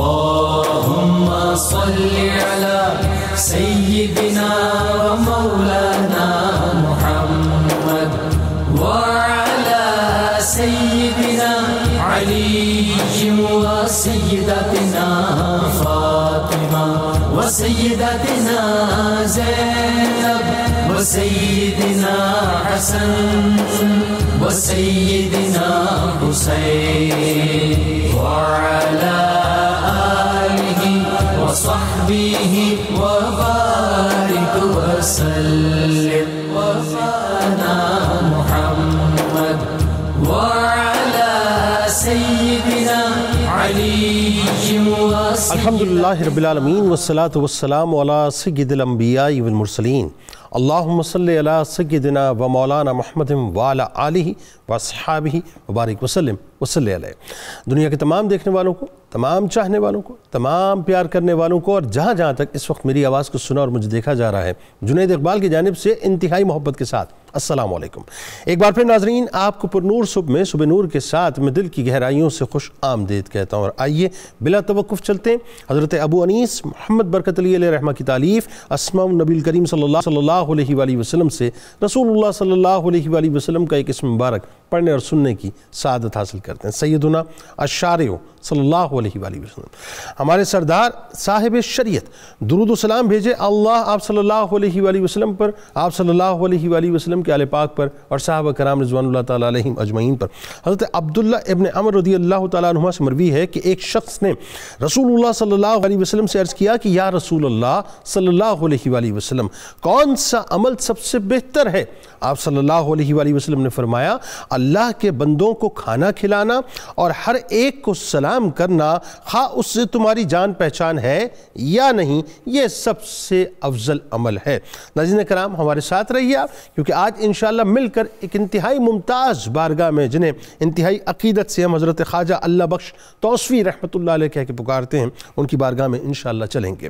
اللهم صل على سيدنا ومولانا محمد وعلى سيدنا علي وسيدتنا فاطمة وسيدتنا زينب وسيدنا حسن وسيدنا حسين وعلى آله وصحبه وبارك وسلم وفانا محمد وعلى سيدنا علي وسيدنا الحمدللہ رب العالمین والصلاة والسلام علی سید الانبیاء والمرسلین اللہم صلی علی سیدنا و مولانا محمد وعلی آلہ واصحابہ وبارک وسلم وصلی علیہ۔ دنیا کے تمام دیکھنے والوں کو، تمام چاہنے والوں کو، تمام پیار کرنے والوں کو، اور جہاں جہاں تک اس وقت میری آواز کو سنا اور مجھے دیکھا جا رہا ہے، جنید اقبال کی جانب سے انتہائی محبت کے ساتھ السلام علیکم۔ ایک بار پھر ناظرین، آپ کو پر نور صبح میں صبح نور کے ساتھ میں دل کی گہرائیوں سے خوش آمدید کہتا ہوں، اور آئیے بلا توقف چلتے ہیں حضرت ابو انیس محمد برکت علی علیہ رحمہ کی تالیف اسماء النبی الکریم صلی اللہ علیہ وآلہ وسلم سے رسول اللہ صلی اللہ علیہ وآلہ وسلم کا ایک اسم مبارک پڑھنے اور سننے کی سعادت حاصل کرتے ہیں۔ سیدنا الشارع صلی اللہ علیہ وآلہ وسلم، ہمارے سردار صاحب شریعت، درود و سلام بھیجے اللہ آپ صلی اللہ علیہ وآلہ وسلم پر، آپ صلی اللہ علیہ وآلہ وسلم کے آل پاک پر، اور صحابہ کرام رضوان اللہ تعالیٰ علیہم اجمعین پر۔ حضرت عبداللہ ابن عمر رضی اللہ تعالیٰ عنہ سے مروی ہے کہ ایک شخص نے رسول اللہ صلی اللہ علیہ وسلم سے عرض کیا کہ یا رسول اللہ صلی اللہ علیہ وآلہ وسلم، کون سا عمل سب سے بہتر ہے؟ آپ صلی اللہ علیہ وآلہ وسلم نے فرمایا، اللہ کے بندوں کو کھانا کھلانا اور ہر ایک کو سلام کرنا، خواہ اس سے تمہاری جان پہچان ہے یا نہیں، یہ سب سے افضل عمل ہے۔ ناظرین کرام، ہمارے ساتھ رہیے آپ، کیونکہ آج انشاءاللہ مل کر ایک انتہائی ممتاز بارگاہ میں، جنہیں انتہائی عقیدت سے ہم حضرت خواجہ اللہ بخش توسوی رحمۃ اللہ علیہ کہہ کے پکارتے ہیں، ان کی بارگاہ میں انشاءاللہ چلیں گے۔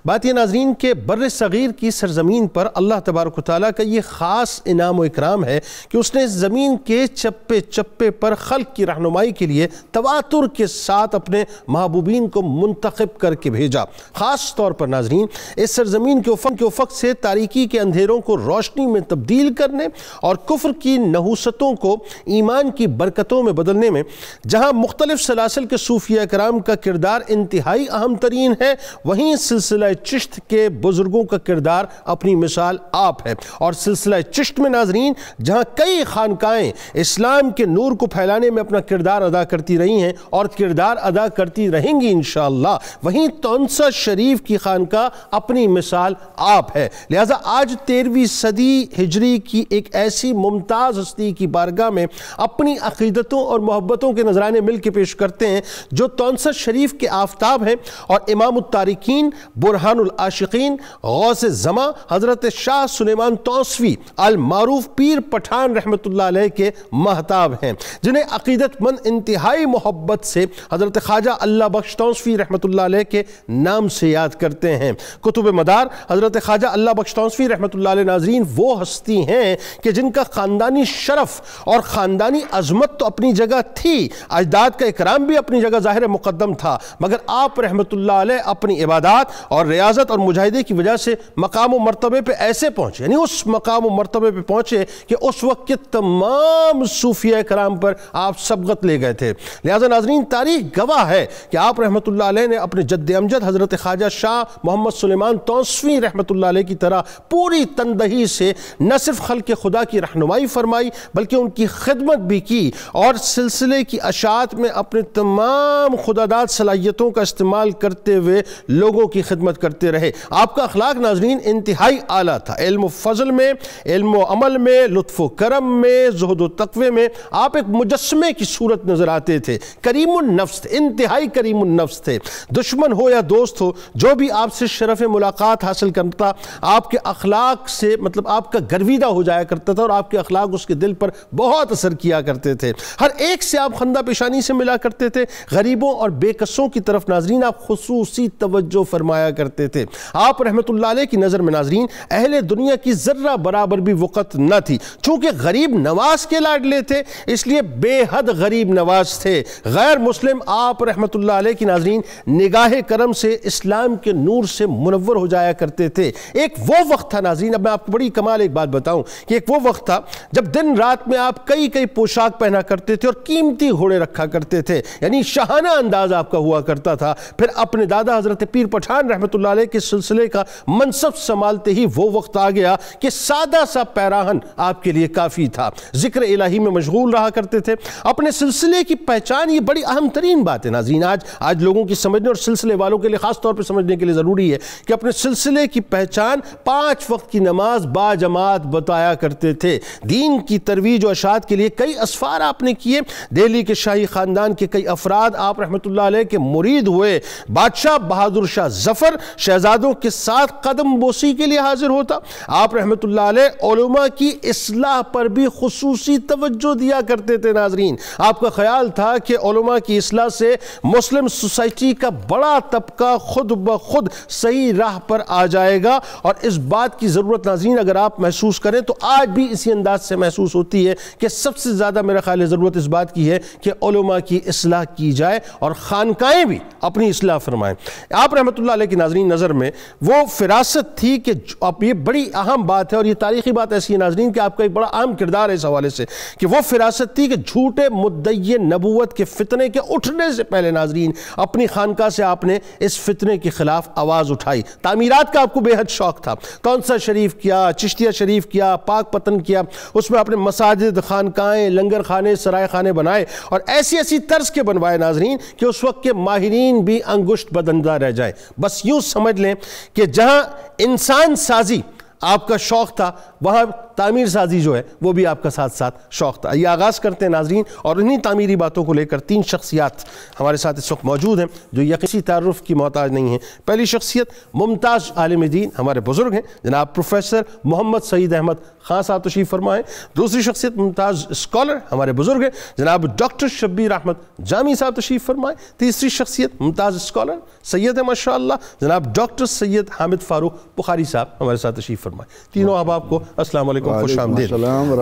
بات یہ ناظرین کہ بر صغیر کی سرزمین پر اللہ تبارک و تعالیٰ کا یہ خاص انعام و اکرام ہے کہ اس نے زمین کے چپے چپے پر خلق کی رہنمائی کے لیے تواتر کے ساتھ اپنے محبوبین کو منتخب کر کے بھیجا۔ خاص طور پر ناظرین، اس سرزمین کے افق سے تاریکی کے اندھیروں کو روشنی میں تبدیل کرنے اور کفر کی نحوستوں کو ایمان کی برکتوں میں بدلنے میں جہاں مختلف سلاسل کے صوفیہ کرام کا کردار انتہائی اہم ترین ہے، وہیں سلسلہ چشت کے بزرگوں کا کردار اپنی مثال آپ ہے۔ اور سلسلہ چشت میں ناظرین جہاں کئی خانقاہیں اسلام کے نور کو پھیلانے میں اپنا کردار ادا کرتی رہی ہیں اور کردار ادا کرتی رہیں گی انشاءاللہ، وہیں تونسہ شریف کی خانقاہ اپنی مثال آپ ہے۔ لہٰذا آج 13ویں صدی ہجری کی ایک ایسی ممتاز ہستی کی بارگاہ میں اپنی عقیدتوں اور محبتوں کے نذرانے مل کے پیش کرتے ہیں، جو تونسہ شریف کے آفتاب ہیں اور امام التارکین، برہان العاشقین، غوث زماں حضرت شاہ سلیمان توسوی المعروف پیر پٹھان رحمت اللہ علیہ کے مہتاب ہیں، جنہیں عقیدت مند انتہائی محبت سے حضرت خواجہ اللہ بخش توسوی رحمت اللہ علیہ کے نام سے یاد کرتے ہیں۔ کتب مدار حضرت خواجہ اللہ بخش توسوی رحمت اللہ علیہ ناظرین وہ ہستی ہیں کہ جن کا خاندانی شرف اور خاندانی عظمت تو اپنی جگہ تھی، اجداد کا اکرام بھی اپنی جگہ ظاہر مقدم تھا، مگر آپ رحمت اللہ علیہ اپنی عبادات اور ریاضت اور مجاہدے کی وجہ سے مقام و مرتبے پہ ایسے پہنچے، یعنی اس مقام و مرتبے پہ پہنچے کہ اس وقت کے تمام صوفیہ کرام پر آپ سبقت لے گئے تھے۔ لہذا ناظرین تاریخ گواہ ہے کہ آپ رحمت اللہ علیہ نے اپنے جد امجد حضرت خواجہ شاہ محمد سلیمان توسوی رحمت اللہ علیہ کی طرح پوری تندہی سے نہ صرف خلق خدا کی رہنمائی فرمائی بلکہ ان کی خدمت بھی کی، اور سلسلے کی اشاعت میں اپنے تمام خداداد صلاحیتوں کا استعمال کرتے ہوئے لوگوں کی خدمت کرتے رہے۔ آپ کا اخلاق ناظرین انتہائی اعلیٰ تھا، علم و فضل میں، علم و عمل میں، لطف و کرم میں، زہد و تقوی میں آپ ایک مجسمے کی صورت نظر آتے تھے۔ کریم النفس تھے، انتہائی کریم النفس تھے۔ دشمن ہو یا دوست ہو، جو بھی آپ سے شرف ملاقات حاصل کرتا آپ کے اخلاق سے آپ کا گرویدہ ہو جایا کرتا تھا، اور آپ کے اخلاق اس کے دل پر بہت اثر کیا کرتے تھے۔ ہر ایک سے آپ خندہ پیشانی سے ملا کرتے تھے، غریبوں اور بے کسوں کی طرف ناظرین آپ خصوصی توجہ فرمایا کرتے تھے۔ آپ رحمت اللہ علیہ کی نظر میں ناظرین اہل دنیا کی ذرہ برابر بھی وقت نہ تھی، چونکہ غریب نواز کے لائق لاڈلے تھے، اس لیے بے حد غریب نواز تھے۔ غیر مسلم آپ رحمۃ اللہ علیہ کی ناظرین نگاہ کرم سے اسلام کے نور سے منور ہو جایا کرتے تھے۔ ایک وہ وقت تھا ناظرین، اب میں آپ کو بڑی کمال ایک بات بتاؤں کہ ایک وہ وقت تھا جب دن رات میں آپ کئی پوشاک پہنا کرتے تھے اور قیمتی گھوڑے رکھا کرتے تھے، یعنی شاہانہ انداز آپ کا ہوا کرتا تھا۔ پھر اپنے دادا حضرت پیر پٹھان رحمۃ اللہ علیہ کے سلسلے کا منصب سنبھالتے ہی وہ وقت آ گیا کہ سادہ سا پیراہن آپ کے لیے کافی تھا، ذکر الہی میں مشغول رہا کرتے تھے۔ اپنے سلسلے کی پہچان، یہ بڑی اہم ترین بات ہے ناظرین، آج لوگوں کی سمجھنے اور سلسلے والوں کے لیے خاص طور پہ سمجھنے کے لیے ضروری ہے کہ اپنے سلسلے کی پہچان 5 وقت کی نماز با جماعت بتایا کرتے تھے۔ دین کی ترویج و اشاعت کے لیے کئی اسفار آپ نے کیے، دہلی کے شاہی خاندان کے کئی افراد آپ رحمۃ اللہ علیہ کے مرید ہوئے۔ بادشاہ بہادر شاہ ظفر شہزادوں کے ساتھ قدم بوسی کے لیے حاضر ہوتا۔ آپ رحمۃ اللہ علیہ علماء کی اصلاح پر بھی خصوصی توجہ دیا کرتے تھے ناظرین۔ آپ کا خیال تھا کہ علماء کی اصلاح سے مسلم سوسائٹی کا بڑا طبقہ خود بخود صحیح راہ پر آ جائے گا، اور اس بات کی ضرورت ناظرین اگر آپ محسوس کریں تو آج بھی اسی انداز سے محسوس ہوتی ہے کہ سب سے زیادہ میرا خیال ہے ضرورت اس بات کی ہے کہ علماء کی اصلاح کی جائے اور خانقاہیں بھی اپنی اصلاح فرمائیں۔ آپ رحمۃ اللہ علیہ کی ناظرین نظر میں وہ فراست تھی کہ اب یہ بڑی اہم بات ہے، اور یہ تاریخی بات ایسی ہے ناظرین کہ آپ کا ایک بڑا اہم کردار ہے اس حوالے سے، کہ وہ فراست تھی کہ جھوٹے مدعی نبوت کے فتنے کے اٹھنے سے پہلے ناظرین اپنی خانقاہ سے آپ نے اس فتنے کے خلاف آواز اٹھائی۔ تعمیرات کا آپ کو بے حد شوق تھا، کونسا شریف کیا، چشتیہ شریف کیا، پاک پتن کیا، اس میں آپ نے مساجد، خانقاہیں، لنگر خانے، سرائے خانے بنائے، اور ایسی طرز کے بنوائے ناظرین کہ اس وقت کے ماہرین بھی انگشت بدندہ رہ جائیں۔ بس یوں سمجھ لیں کہ جہاں انسان سازی آپ کا شوق تھا، وہاں تعمیر سازی جو ہے وہ بھی آپ کا ساتھ شوق تھا۔ یہ آغاز کرتے ہیں ناظرین، اور انہی تعمیری باتوں کو لے کر 3 شخصیات ہمارے ساتھ اس وقت موجود ہیں جو یقینی تعارف کی محتاج نہیں ہیں۔ پہلی شخصیت ممتاز عالم دین ہمارے بزرگ ہیں جناب پروفیسر محمد سعید احمد خان صاحب تشریف فرمائیں۔ دوسری شخصیت ممتاز اسکالر ہمارے بزرگ ہیں جناب ڈاکٹر شبیر احمد جامی صاحب تشریف فرمائیں۔ تیسری شخصیت ممتاز اسکالر سید ہے ماشاءاللہ جناب ڈاکٹر سید حامد فاروق بخاری صاحب ہمارے ساتھ تشریف فرمائیں۔ تینوں احباب کو السلام علیکم، خوش آمدید۔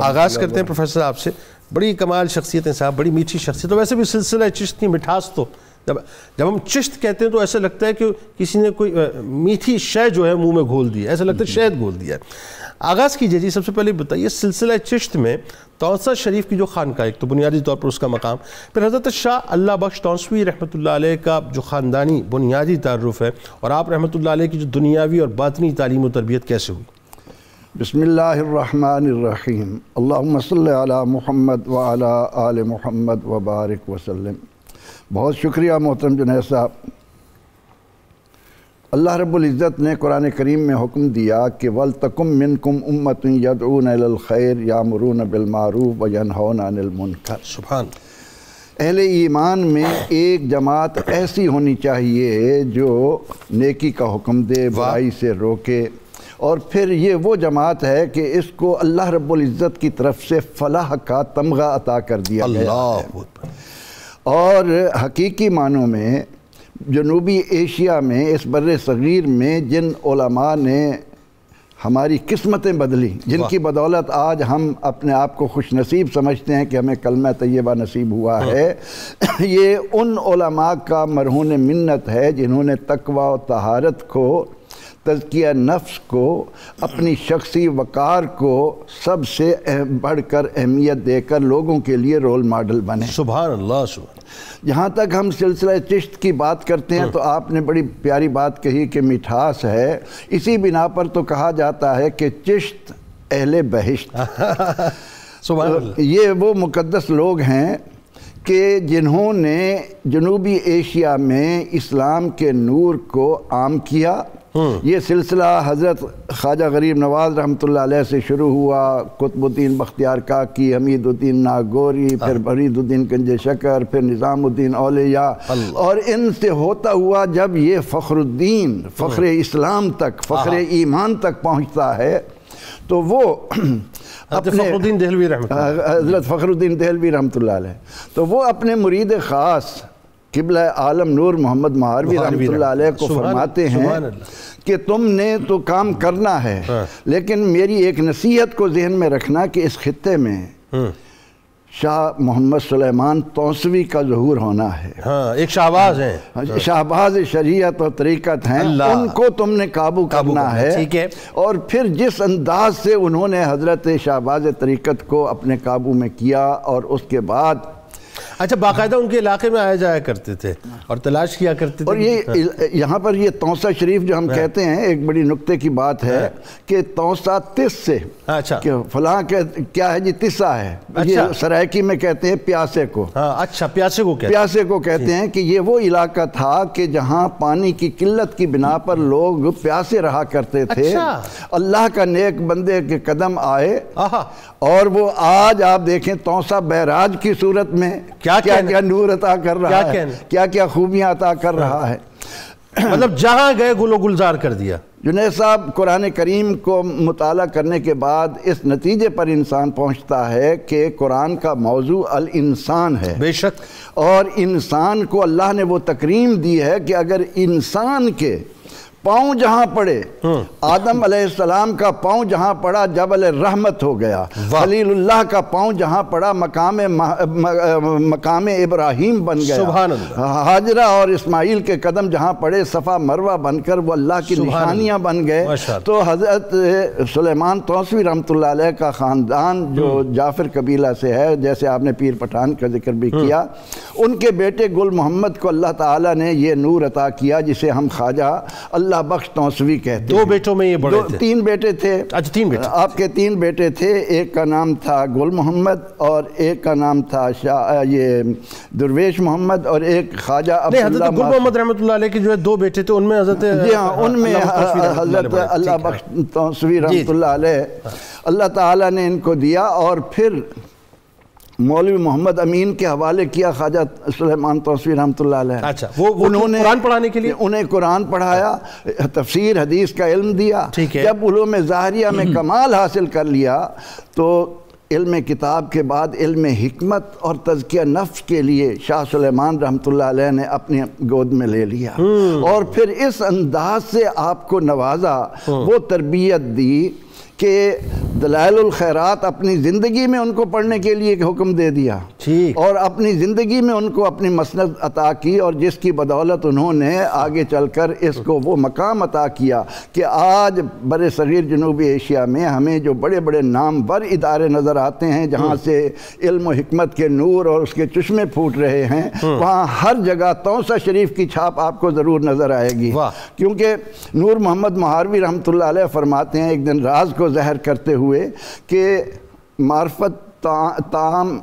آغاز کرتے ہیں پروفیسر آپ سے، بڑی کمال شخصیت ہیں صاحب، بڑی میٹھی شخصیت، تو ویسے بھی سلسلہ چشت کی مٹھاس تو جب ہم چشت کہتے ہیں تو ایسا لگتا ہے کہ کسی نے کوئی میٹھی شے جو ہے منہ میں گھول دی ہے، ایسا لگتا ہے شہد گھول دیا ہے۔ آغاز کیجئے جی، سب سے پہلے بتائیے سلسلہ چشت میں توسہ شریف کی جو خانقاہ، ایک تو بنیادی طور پر اس کا مقام، پھر حضرت شاہ اللہ بخش تونسوی رحمۃ اللہ علیہ کا جو خاندانی بنیادی تعارف ہے، اور آپ رحمۃ اللہ علیہ کی جو دنیاوی اور باطنی تعلیم و تربیت کیسے ہوئی؟ بسم اللہ الرحمن الرحیم، اللہم صلی علی محمد وعلی آل محمد وبارک وسلم۔ بہت شکریہ محترم جنید صاحب۔ اللہ رب العزت نے قرآن کریم میں حکم دیا کہ وَلْتَكُمْ مِنْكُمْ أُمَّةٌ يَدْعُونَ إِلَى الْخَيْرِ يَأْمُرُونَ بِالْمَعْرُوفِ وَيَنْهَوْنَ عَنِ الْمُنْكَرِ۔ سبحان اہل ایمان میں ایک جماعت ایسی ہونی چاہیے جو نیکی کا حکم دے، برائی سے روکے، اور پھر یہ وہ جماعت ہے کہ اس کو اللہ رب العزت کی طرف سے فلاح کا تمغہ عطا کر دیا گیا ہے۔ اور حقیقی معنوں میں جنوبی ایشیا میں، اس بر صغیر میں جن علماء نے ہماری قسمتیں بدلی، جن کی بدولت آج ہم اپنے آپ کو خوش نصیب سمجھتے ہیں کہ ہمیں کلمہ طیبہ نصیب ہوا ہے، یہ ان علماء کا مرہون منت ہے جنہوں نے تقوی و طہارت کو، تزکیہ نفس کو، اپنی شخصی وقار کو سب سے بڑھ کر اہمیت دے کر لوگوں کے لیے رول ماڈل بنے۔ سبحان اللہ، سبحان۔ جہاں تک ہم سلسلہ چشت کی بات کرتے ہیں تو آپ نے بڑی پیاری بات کہی کہ مٹھاس ہے، اسی بنا پر تو کہا جاتا ہے کہ چشت اہل بہشت۔ سبحان اللہ۔ یہ وہ مقدس لوگ ہیں کہ جنہوں نے جنوبی ایشیا میں اسلام کے نور کو عام کیا۔ یہ سلسلہ حضرت خواجہ غریب نواز رحمۃ اللہ علیہ سے شروع ہوا، قطب الدین بختیار کاکی، حمید الدین ناگوری، پھر فرید الدین گنج شکر، پھر نظام الدین اولیاء، اور ان سے ہوتا ہوا جب یہ فخر الدین، فخر اسلام تک، فخر ایمان تک پہنچتا ہے تو وہ حضرت فخر الدین دہلوی رحمۃ اللہ، حضرت فخر الدین دہلوی رحمۃ اللہ علیہ، تو وہ اپنے مرید خاص قبلہ عالم نور محمد مہاروی رحمۃ اللہ علیہ کو فرماتے ہیں کہ تم نے تو کام کرنا ہے، لیکن میری ایک نصیحت کو ذہن میں رکھنا کہ اس خطے میں شاہ محمد سلیمان توسوی کا ظہور ہونا ہے. ہاں ایک شہباز ہیں, شہباز شریعت اور طریقت ہیں, ان کو تم نے قابو کرنا ہے. ٹھیک ہے. اور پھر جس انداز سے انہوں نے حضرت شہباز طریقت کو اپنے قابو میں کیا, اور اس کے بعد اچھا باقاعدہ ان کے علاقے میں آیا جایا کرتے تھے اور تلاش کیا کرتے تھے. اور یہ یہاں پر یہ توسہ شریف جو ہم کہتے ہیں, ایک بڑی نکتے کی بات ہے کہ توسہ تس سے, کہ فلاں کیا ہے جی, تسہ ہے. یہ سرائکی میں کہتے ہیں پیاسے کو. اچھا پیاسے کو کہتے ہیں کہ یہ وہ علاقہ تھا کہ جہاں پانی کی قلت کی بنا پر لوگ پیاسے رہا کرتے تھے. اللہ کا نیک بندے کے قدم آئے اور وہ آج آپ دیکھیں توسہ بیراج کی صورت میں کیا نور عطا کر رہا ہے, کیا خوبیاں عطا کر رہا ہے. مطلب جہاں گئے گل و گلزار کر دیا. جنید صاحب, قرآن کریم کو مطالعہ کرنے کے بعد اس نتیجے پر انسان پہنچتا ہے کہ قرآن کا موضوع الانسان ہے. بے شک. اور انسان کو اللہ نے وہ تکریم دی ہے کہ اگر انسان کے پاؤں جہاں پڑے, آدم علیہ السلام کا پاؤں جہاں پڑا جبل رحمت ہو گیا, خلیل اللہ کا پاؤں جہاں پڑا مقام ابراہیم بن گیا, ہاجرہ اور اسماعیل کے قدم جہاں پڑے صفا مروہ بن کر وہ اللہ کی نشانیاں بن گئے. تو حضرت سلیمان توسوی رحمۃ اللہ علیہ کا خاندان جو جعفر قبیلہ سے ہے, جیسے آپ نے پیر پٹھان کا ذکر بھی کیا, ان کے بیٹے گل محمد کو اللہ تعالیٰ نے یہ نور عطا کیا جسے ہم خواجہ اللہ بخش توسوی کہتے ہیں. 2 بیٹوں میں یہ بڑے تھے. 3 بیٹے تھے. اچھا 3 بیٹے. آپ کے 3 بیٹے تھے, ایک کا نام تھا گل محمد اور ایک کا نام تھا یہ درویش محمد اور ایک خواجہ عبداللہ. حضرت گل محمد رحمۃ اللہ علیہ کے جو ہے 2 بیٹے تھے, ان میں حضرت جی ہاں ان میں حضرت اللہ بخش توسوی رحمۃ اللہ علیہ, اللہ تعالیٰ نے ان کو دیا. اور پھر مولوی محمد امین کے حوالے کیا خواجہ سلیمان توسوی رحمۃ اللہ علیہ. اچھا انہوں نے قرآن پڑھانے کے لیے انہیں قرآن پڑھایا, تفسیر حدیث کا علم دیا. جب علوم ظاہریہ میں کمال حاصل کر لیا تو علم کتاب کے بعد علم حکمت اور تزکیہ نفس کے لیے شاہ سلیمان رحمۃ اللہ علیہ نے اپنی گود میں لے لیا, اور پھر اس انداز سے آپ کو نوازا, وہ تربیت دی کہ دلائل الخیرات اپنی زندگی میں ان کو پڑھنے کے لیے ایک حکم دے دیا, اور اپنی زندگی میں ان کو اپنی مسند عطا کی, اور جس کی بدولت انہوں نے آگے چل کر اس کو وہ مقام عطا کیا کہ آج بر صغیر جنوبی ایشیا میں ہمیں جو بڑے بڑے نامور ادارے نظر آتے ہیں جہاں سے علم و حکمت کے نور اور اس کے چشمے پھوٹ رہے ہیں, وہاں ہر جگہ توسہ شریف کی چھاپ آپ کو ضرور نظر آئے گی. کیونکہ نور محمد مہاروی رحمۃ اللہ علیہ فرماتے ہیں ایک دن راز کو ظاہر کرتے ہوئے کہ معرفت طعام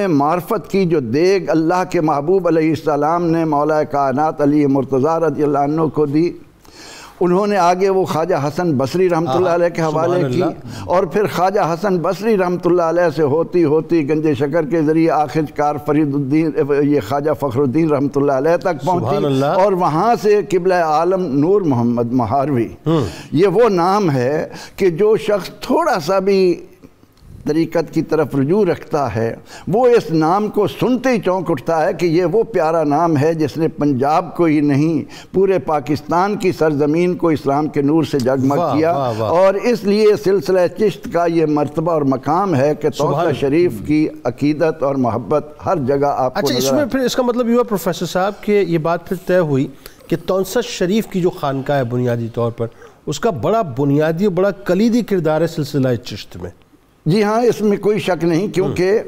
معرفت کی جو دیگ اللہ کے محبوب علیہ السلام نے مولا کائنات علی مرتضیٰ رضی اللہ عنہ کو دی, انہوں نے آگے وہ خواجہ حسن بصری رحمۃ اللہ علیہ کے حوالے کی, اور پھر خواجہ حسن بصری رحمۃ اللہ علیہ سے ہوتی ہوتی گنج شکر کے ذریعے آخر کار فرید الدین یہ خواجہ فخر الدین رحمۃ اللہ علیہ تک پہنچی, اور وہاں سے قبلہ عالم نور محمد مہاروی. یہ وہ نام ہے کہ جو شخص تھوڑا سا بھی طریقت کی طرف رجوع رکھتا ہے وہ اس نام کو سنتے ہی چونک اٹھتا ہے کہ یہ وہ پیارا نام ہے جس نے پنجاب کو ہی نہیں پورے پاکستان کی سرزمین کو اسلام کے نور سے جگمگ کیا. اور اس لیے سلسلہ چشت کا یہ مرتبہ اور مقام ہے کہ توسہ شریف کی عقیدت اور محبت ہر جگہ آپ کو. اچھا اس میں پھر اس کا مطلب یہ ہوا پروفیسر صاحب کہ یہ بات پھر طے ہوئی کہ توسہ شریف کی جو خانقاہ ہے بنیادی طور پر اس کا بڑا بنیادی اور بڑا کلیدی کردار ہے سلسلہ چشت میں. جی ہاں, اس میں کوئی شک نہیں, کیونکہ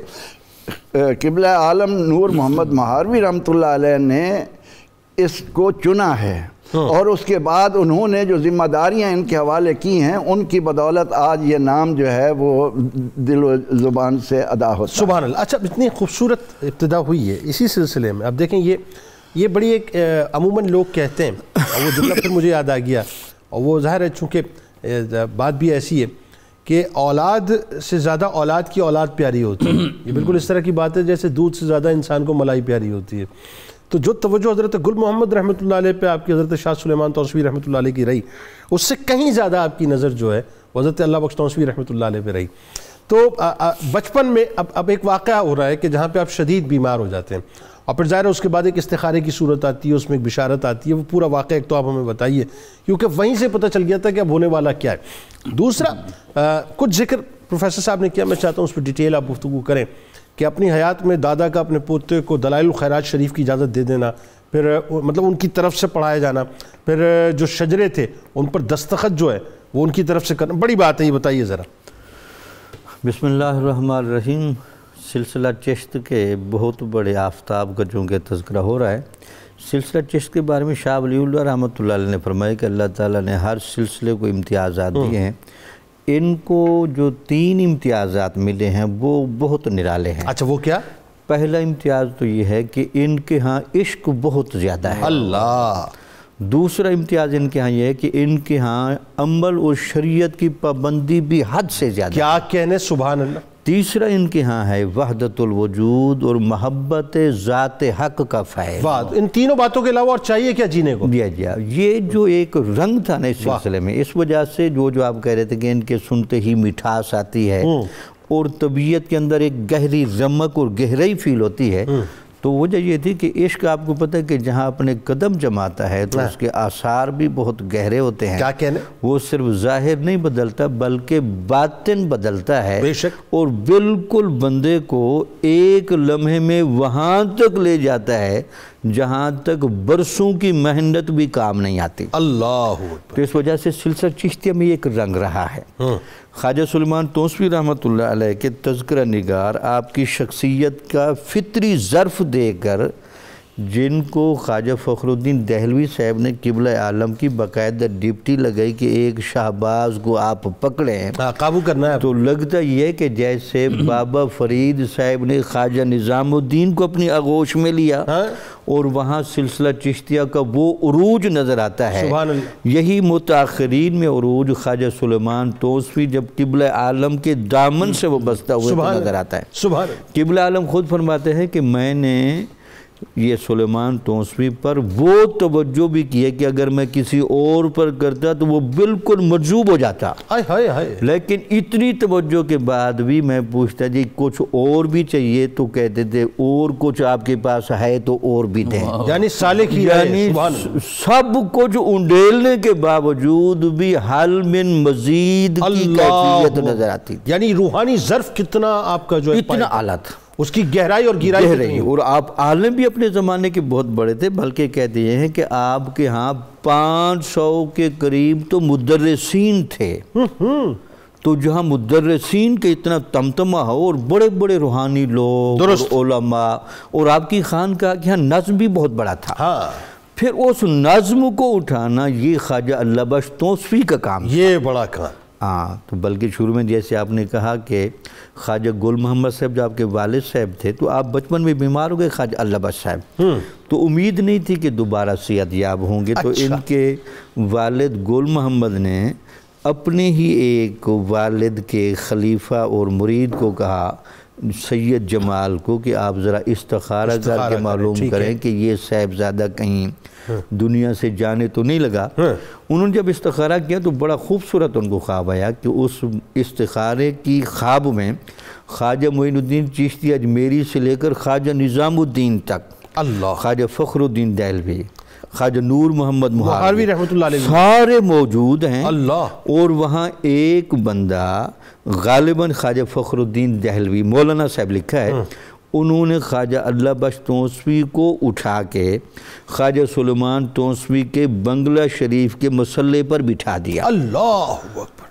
قبلہ عالم نور محمد مہاروی رحمۃ اللہ علیہ نے اس کو چنا ہے, اور اس کے بعد انہوں نے جو ذمہ داریاں ان کے حوالے کی ہیں ان کی بدولت آج یہ نام جو ہے وہ دل و زبان سے ادا ہوتا ہے. سبحان اللہ. اچھا اتنی خوبصورت ابتدا ہوئی ہے اسی سلسلے میں. اب دیکھیں یہ بڑی ایک عموماً لوگ کہتے ہیں, اور وہ جملہ پھر مجھے یاد آ گیا, اور وہ ظاہر ہے چونکہ بات بھی ایسی ہے کہ اولاد سے زیادہ اولاد کی اولاد پیاری ہوتی ہے. یہ بالکل اس طرح کی بات ہے جیسے دودھ سے زیادہ انسان کو ملائی پیاری ہوتی ہے. تو جو توجہ حضرت گل محمد رحمۃ اللہ علیہ پہ آپ کی حضرت شاہ سلیمان توسوی رحمۃ اللہ علیہ کی رہی, اس سے کہیں زیادہ آپ کی نظر جو ہے حضرت اللہ بخش توسوی رحمۃ اللہ علیہ پہ رہی. تو بچپن میں اب ایک واقعہ ہو رہا ہے کہ جہاں پہ آپ شدید بیمار ہو جاتے ہیں, اور پھر ظاہر ہے اس کے بعد ایک استخارے کی صورت آتی ہے, اس میں ایک بشارت آتی ہے. وہ پورا واقعہ ایک تو آپ ہمیں بتائیے, کیونکہ وہیں سے پتہ چل گیا تھا کہ اب ہونے والا کیا ہے. دوسرا کچھ ذکر پروفیسر صاحب نے کیا، میں چاہتا ہوں اس پہ ڈیٹیل آپ گفتگو کریں کہ اپنی حیات میں دادا کا اپنے پوتے کو دلائل الخیرات شریف کی اجازت دے دینا، پھر مطلب ان کی طرف سے پڑھایا جانا، پھر جو شجرے تھے ان پر دستخط جو ہے وہ ان کی طرف سے کرنا، بڑی بات ہے، یہ بتائیے ذرا۔ بسم اللہ الرحمن الرحیم۔ سلسلہ چشت کے بہت بڑے آفتاب کا چونکہ تذکرہ ہو رہا ہے، سلسلہ چشت کے بارے میں شاہ ولی اللہ رحمۃ اللہ علیہ نے فرمایا کہ اللہ تعالیٰ نے ہر سلسلے کو امتیازات دیے ہیں، ان کو جو 3 امتیازات ملے ہیں وہ بہت نرالے ہیں۔ اچھا وہ کیا؟ پہلا امتیاز تو یہ ہے کہ ان کے ہاں عشق بہت زیادہ ہے۔ اللہ۔ دوسرا امتیاز ان کے ہاں یہ ہے کہ ان کے ہاں عمل اور شریعت کی پابندی بھی حد سے زیادہ ہے۔ کیا کہنے، سبحان اللہ۔ تیسرا ان کے ہاں ہے وحدت الوجود اور محبت ذات حق کا فیض۔ بات ان تینوں باتوں کے علاوہ اور چاہیے کیا جینے کو؟ یہ جو ایک رنگ تھا نا اس سلسلے میں، اس وجہ سے جو آپ کہہ رہے تھے کہ ان کے سنتے ہی مٹھاس آتی ہے اور طبیعت کے اندر ایک گہری رمق اور گہرائی فیل ہوتی ہے، تو وجہ یہ تھی کہ عشق آپ کو پتہ ہے کہ جہاں اپنے قدم جماتا ہے تو اس کے آثار بھی بہت گہرے ہوتے ہیں۔ کیا کہنے؟ وہ صرف ظاہر نہیں بدلتا بلکہ باطن بدلتا ہے، بے شک، اور بالکل بندے کو ایک لمحے میں وہاں تک لے جاتا ہے جہاں تک برسوں کی محنت بھی کام نہیں آتی۔ اللہ۔ تو اس وجہ سے سلسلہ چشتیہ میں ایک رنگ رہا ہے۔ خواجہ سلیمان توسوی رحمۃ اللہ علیہ کے تذکرہ نگار آپ کی شخصیت کا فطری ظرف دے کر، جن کو خواجہ فخر الدین دہلوی صاحب نے قبلہ عالم کی باقاعدہ ڈپٹی لگائی کہ ایک شہباز کو آپ پکڑیں، قابو کرنا ہے، تو لگتا یہ کہ جیسے بابا فرید صاحب نے خواجہ نظام الدین کو اپنی آغوش میں لیا اور وہاں سلسلہ چشتیہ کا وہ عروج نظر آتا ہے۔ سبحان اللہ۔ یہی متاخرین میں عروج خواجہ سلیمان توسوی جب قبلہ عالم کے دامن سے وہ بستہ ہوئے نظر آتا ہے۔ سبحان اللہ۔ قبلہ عالم خود فرماتے ہیں کہ میں نے یہ سلیمان توسوی پر وہ توجہ بھی کی ہے کہ اگر میں کسی اور پر کرتا تو وہ بالکل مجذوب ہو جاتا، لیکن اتنی توجہ کے بعد بھی میں پوچھتا جی کچھ اور بھی چاہیے تو کہتے تھے اور کچھ آپ کے پاس ہے تو اور بھی دیں، یعنی سالے کی، یعنی سب کچھ انڈیلنے کے باوجود بھی حل من مزید کی کیفیت نظر آتی، یعنی روحانی ظرف کتنا آپ کا جو ہے اتنا اعلیٰ تھا، اس کی گہرائی اور گہرائی، اور آپ عالم بھی اپنے زمانے کے بہت بڑے تھے، بلکہ کہتے ہیں کہ آپ کے ہاں 500 کے قریب تو مدرسین تھے، تو جہاں مدرسین کے اتنا تمتمہ ہو اور بڑے بڑے روحانی لوگ اور علماء، اور آپ کی خانقاہ کے ہاں نظم بھی بہت بڑا تھا، پھر اس نظم کو اٹھانا یہ خواجہ اللہ بخش توسوی کا کام، یہ بڑا کام۔ تو بلکہ شروع میں جیسے آپ نے کہا کہ خواجہ گل محمد صاحب جو آپ کے والد صاحب تھے تو آپ بچپن میں بیمار ہو گئے خواجہ اللہ بخش صاحب، تو امید نہیں تھی کہ دوبارہ صحت یاب ہوں گے، تو ان کے والد گل محمد نے اپنے ہی ایک والد کے خلیفہ اور مرید کو کہا، سید جمال کو، کہ آپ ذرا استخارہ کر کے معلوم کریں کہ یہ صاحبزادہ کہیں دنیا سے جانے تو نہیں لگا۔ انہوں نے جب استخارہ کیا تو بڑا خوبصورت ان کو خواب آیا کہ اس استخارے کی خواب میں خواجہ معین الدین چشتی اجمیری سے لے کر خواجہ نظام الدین تک، خواجہ فخر الدین دہلوی، خواجہ نور محمد مہاروی رحمۃ اللہ علیہ سارے موجود ہیں، اور وہاں ایک بندہ غالباً خواجہ فخر الدین دہلوی مولانا صاحب لکھا ہے، انہوں نے خواجہ اللہ بخش توسوی کو اٹھا کے خواجہ سلیمان توسوی کے بنگلہ شریف کے مسلح پر بٹھا دیا۔ اللہ اکبر۔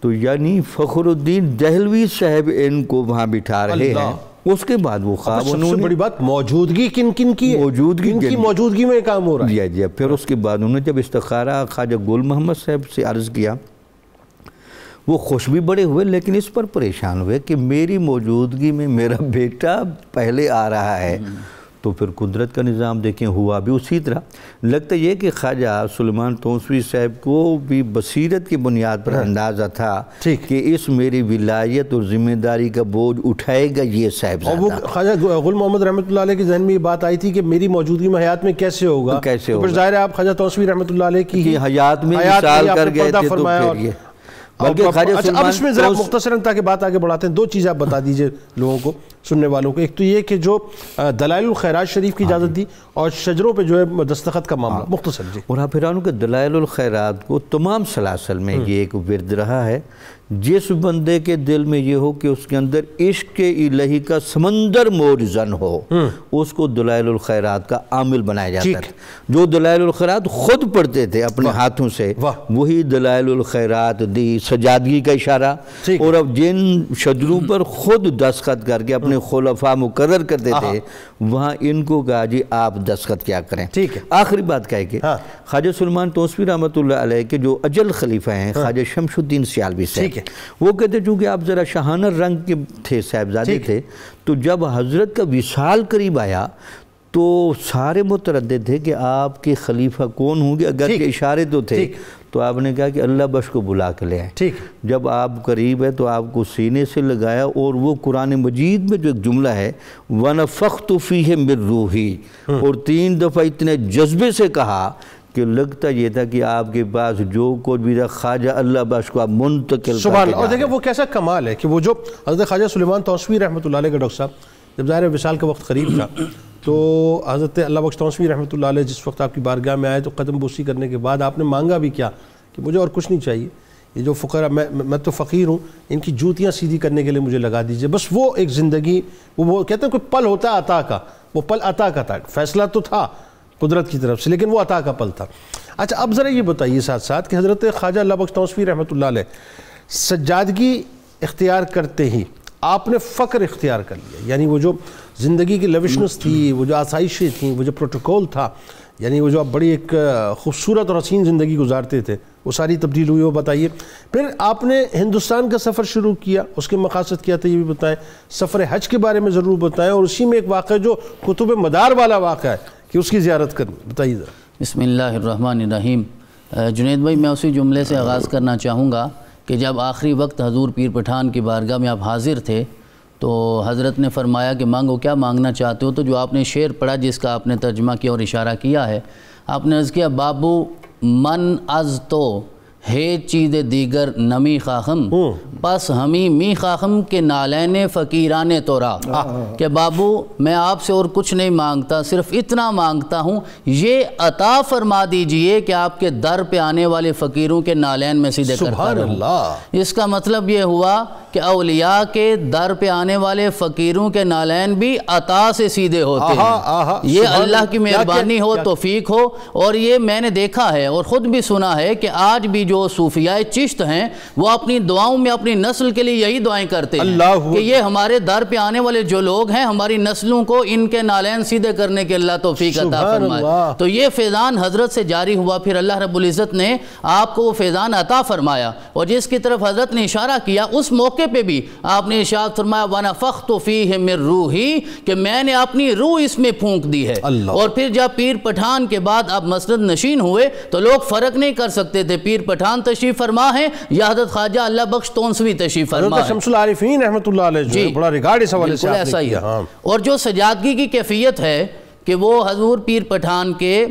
تو یعنی فخر الدین دہلوی صاحب ان کو وہاں بٹھا رہے ہیں، اس کے بعد وہ خواب انہوں نے، بڑی بات موجودگی کن کن کی ہے، موجودگی کی موجودگی میں کام ہو رہا ہے، جی پھر اس کے بعد انہوں نے جب استخارہ خواجہ گل محمد صاحب سے عرض کیا، وہ خوش بھی بڑے ہوئے لیکن اس پر پریشان ہوئے کہ میری موجودگی میں میرا بیٹا پہلے آ رہا ہے، تو پھر قدرت کا نظام دیکھیں ہوا بھی اسی طرح۔ لگتا یہ کہ خواجہ سلیمان توسوی صاحب کو بھی بصیرت کی بنیاد پر اندازہ تھا کہ اس میری ولایت اور ذمہ داری کا بوجھ اٹھائے گا یہ صاحبزادہ۔ اور خواجہ گل محمد رحمۃ اللہ علیہ کے ذہن میں یہ بات آئی تھی کہ میری موجودگی میں حیات میں کیسے ہوگا، پھر ظاہر ہے آپ خواجہ توسوی رحمۃ اللہ علیہ کی حیات میں مثال کر گئے تھے، تو پھر یہ اچھا اب اس میں ذرا مختصراً تاکہ بات آگے بڑھاتے ہیں، 2 چیزیں آپ بتا دیجئے لوگوں کو، سننے والوں کو۔ ایک تو یہ کہ جو دلائل الخیرات شریف کی اجازت دی اور شجروں پہ جو ہے دستخط کا معاملہ، مختصر جی۔ اور حافظانوں کے دلائل الخیرات کو تمام سلاسل میں یہ ایک ورد رہا ہے جس بندے کے دل میں یہ ہو کہ اس کے اندر عشق الہی کا سمندر موجزن ہو، اس کو دلائل الخیرات کا عامل بنایا جاتا ہے۔ جو دلائل الخیرات خود پڑھتے تھے اپنے ہاتھوں سے، وہی دلائل الخیرات دی سجادگی کا اشارہ، اور اب جن شجروں پر خود دستخط کر کے اپنے خلفاء مقرر کرتے تھے، وہاں ان کو کہا جی آپ دستخط کیا کریں۔ آخری بات کہے کہ خواجہ سلیمان توسوی رحمۃ اللہ علیہ کے جو اجل خلیفہ ہیں خواجہ شمس الدین سیالوی سے، وہ کہتے چونکہ آپ ذرا شاہانہ رنگ کے تھے، صاحبزادے تھے، تو جب حضرت کا وصال قریب آیا تو سارے متردد تھے کہ آپ کے خلیفہ کون ہوں گے، اگر کہ اشارے تو تھے، تو آپ نے کہا کہ اللہ بخش کو بلا کے لے آئے۔ جب آپ قریب ہے تو آپ کو سینے سے لگایا، اور وہ قرآن مجید میں جو ایک جملہ ہے وَنَفَخْتُ فِيهِ مِن رُوحِي، اور 3 دفعہ اتنے جذبے سے کہا کہ لگتا یہ تھا کہ آپ کے پاس جو کچھ بھی تھا خواجہ اللہ بخش کو آپ منتقل سبحان اللہ۔ اور دیکھیں وہ کیسا کمال ہے کہ وہ جو حضرت خواجہ سلیمان توسوی رحمۃ اللہ علیہ کا ڈاکٹر صاحب جب ظاہر وصال کا وقت قریب تھا، تو حضرت اللہ بخش توسوی رحمۃ اللہ علیہ جس وقت آپ کی بارگاہ میں آئے تو قدم بوسی کرنے کے بعد آپ نے مانگا بھی کیا کہ مجھے اور کچھ نہیں چاہیے، یہ جو فقراء میں تو فقیر ہوں، ان کی جوتیاں سیدھی کرنے کے لیے مجھے لگا دیجئے، بس وہ ایک زندگی، وہ کہتے ہیں کوئی پل ہوتا ہے عطا کا، وہ پل عطا کا تھا، فیصلہ تو تھا قدرت کی طرف سے لیکن وہ عطا کا پل تھا۔ اچھا اب ذرا یہ بتائیے ساتھ ساتھ کہ حضرت خواجہ اللہ بخش توسوی رحمۃ اللہ علیہ سجادگی اختیار کرتے ہی آپ نے فقر اختیار کر لیا، یعنی وہ جو زندگی کی لیوشنس تھی، وہ جو آسائشیں تھیں، وہ جو پروٹوکول تھا، یعنی وہ جو آپ بڑی ایک خوبصورت اور حسین زندگی گزارتے تھے، وہ ساری تبدیل ہوئی، وہ بتائیے۔ پھر آپ نے ہندوستان کا سفر شروع کیا، اس کے مقاصد کیا تھا یہ بھی بتائیں، سفر حج کے بارے میں ضرور بتائیں، اور اسی میں ایک واقعہ جو کتب مدار والا واقعہ ہے کہ اس کی زیارت کرنی، بتائیے ذرا۔ بسم اللہ الرحمن الرحیم۔ جنید بھائی میں اسی جملے سے آغاز کرنا چاہوں گا کہ جب آخری وقت حضور پیر پٹھان کی بارگاہ میں آپ حاضر تھے تو حضرت نے فرمایا کہ مانگو کیا مانگنا چاہتے ہو، تو جو آپ نے شعر پڑھا جس کا آپ نے ترجمہ کیا اور اشارہ کیا ہے، آپ نے عرض کیا بابو من از تو ہے چیز دیگر نمی خواہم پس ہمیں می خواہم کہ نالین فقیران تورا، کہ بابو میں آپ سے اور کچھ نہیں مانگتا، صرف اتنا مانگتا ہوں یہ عطا فرما دیجئے کہ آپ کے در پہ آنے والے فقیروں کے نالین میں سیدھے کرتا رہوں۔ اس کا مطلب یہ ہوا کہ اولیاء کے در پہ آنے والے فقیروں کے نالین بھی عطا سے سیدھے ہوتے ہیں، یہ اللہ کی مہربانی ہو، توفیق ہو۔ اور یہ میں نے دیکھا ہے اور خود بھی سنا ہے کہ آج بھی جو صوفیاء چشت ہیں وہ اپنی دعاؤں میں اپنی نسل کے لیے یہی دعائیں کرتے ہیں کہ یہ ہمارے در پہ آنے والے جو لوگ ہیں ہماری نسلوں کو ان کے نالین سیدھے کرنے کے اللہ توفیق عطا فرمائے۔ تو یہ فیضان حضرت سے جاری ہوا، پھر اللہ رب العزت نے آپ کو وہ فیضان عطا فرمایا، اور جس کی طرف حضرت نے اشارہ کیا اس موقع پہ بھی آپ نے ارشاد فرمایا وَنَفَخْتُ فِيهِ مِن رُوحِي، کہ میں نے اپنی روح اس میں پھونک دی ہے۔ اور پھر جب پیر پٹھان کے بعد آپ مسند نشین ہوئے تو لوگ فرق نہیں کر سکتے تھے پیر پٹھان تشریف فرما ہے یا حضرت خواجہ اللہ بخش توسوی تشریف فرما ہے۔ حضرت شمس العارفین رحمۃ اللہ علیہ جو بڑا ریگارڈ اس حوالے سے آپ نے کیا۔ اور جو سجادگی کی کیفیت ہے کہ وہ حضور پیر پٹھان کے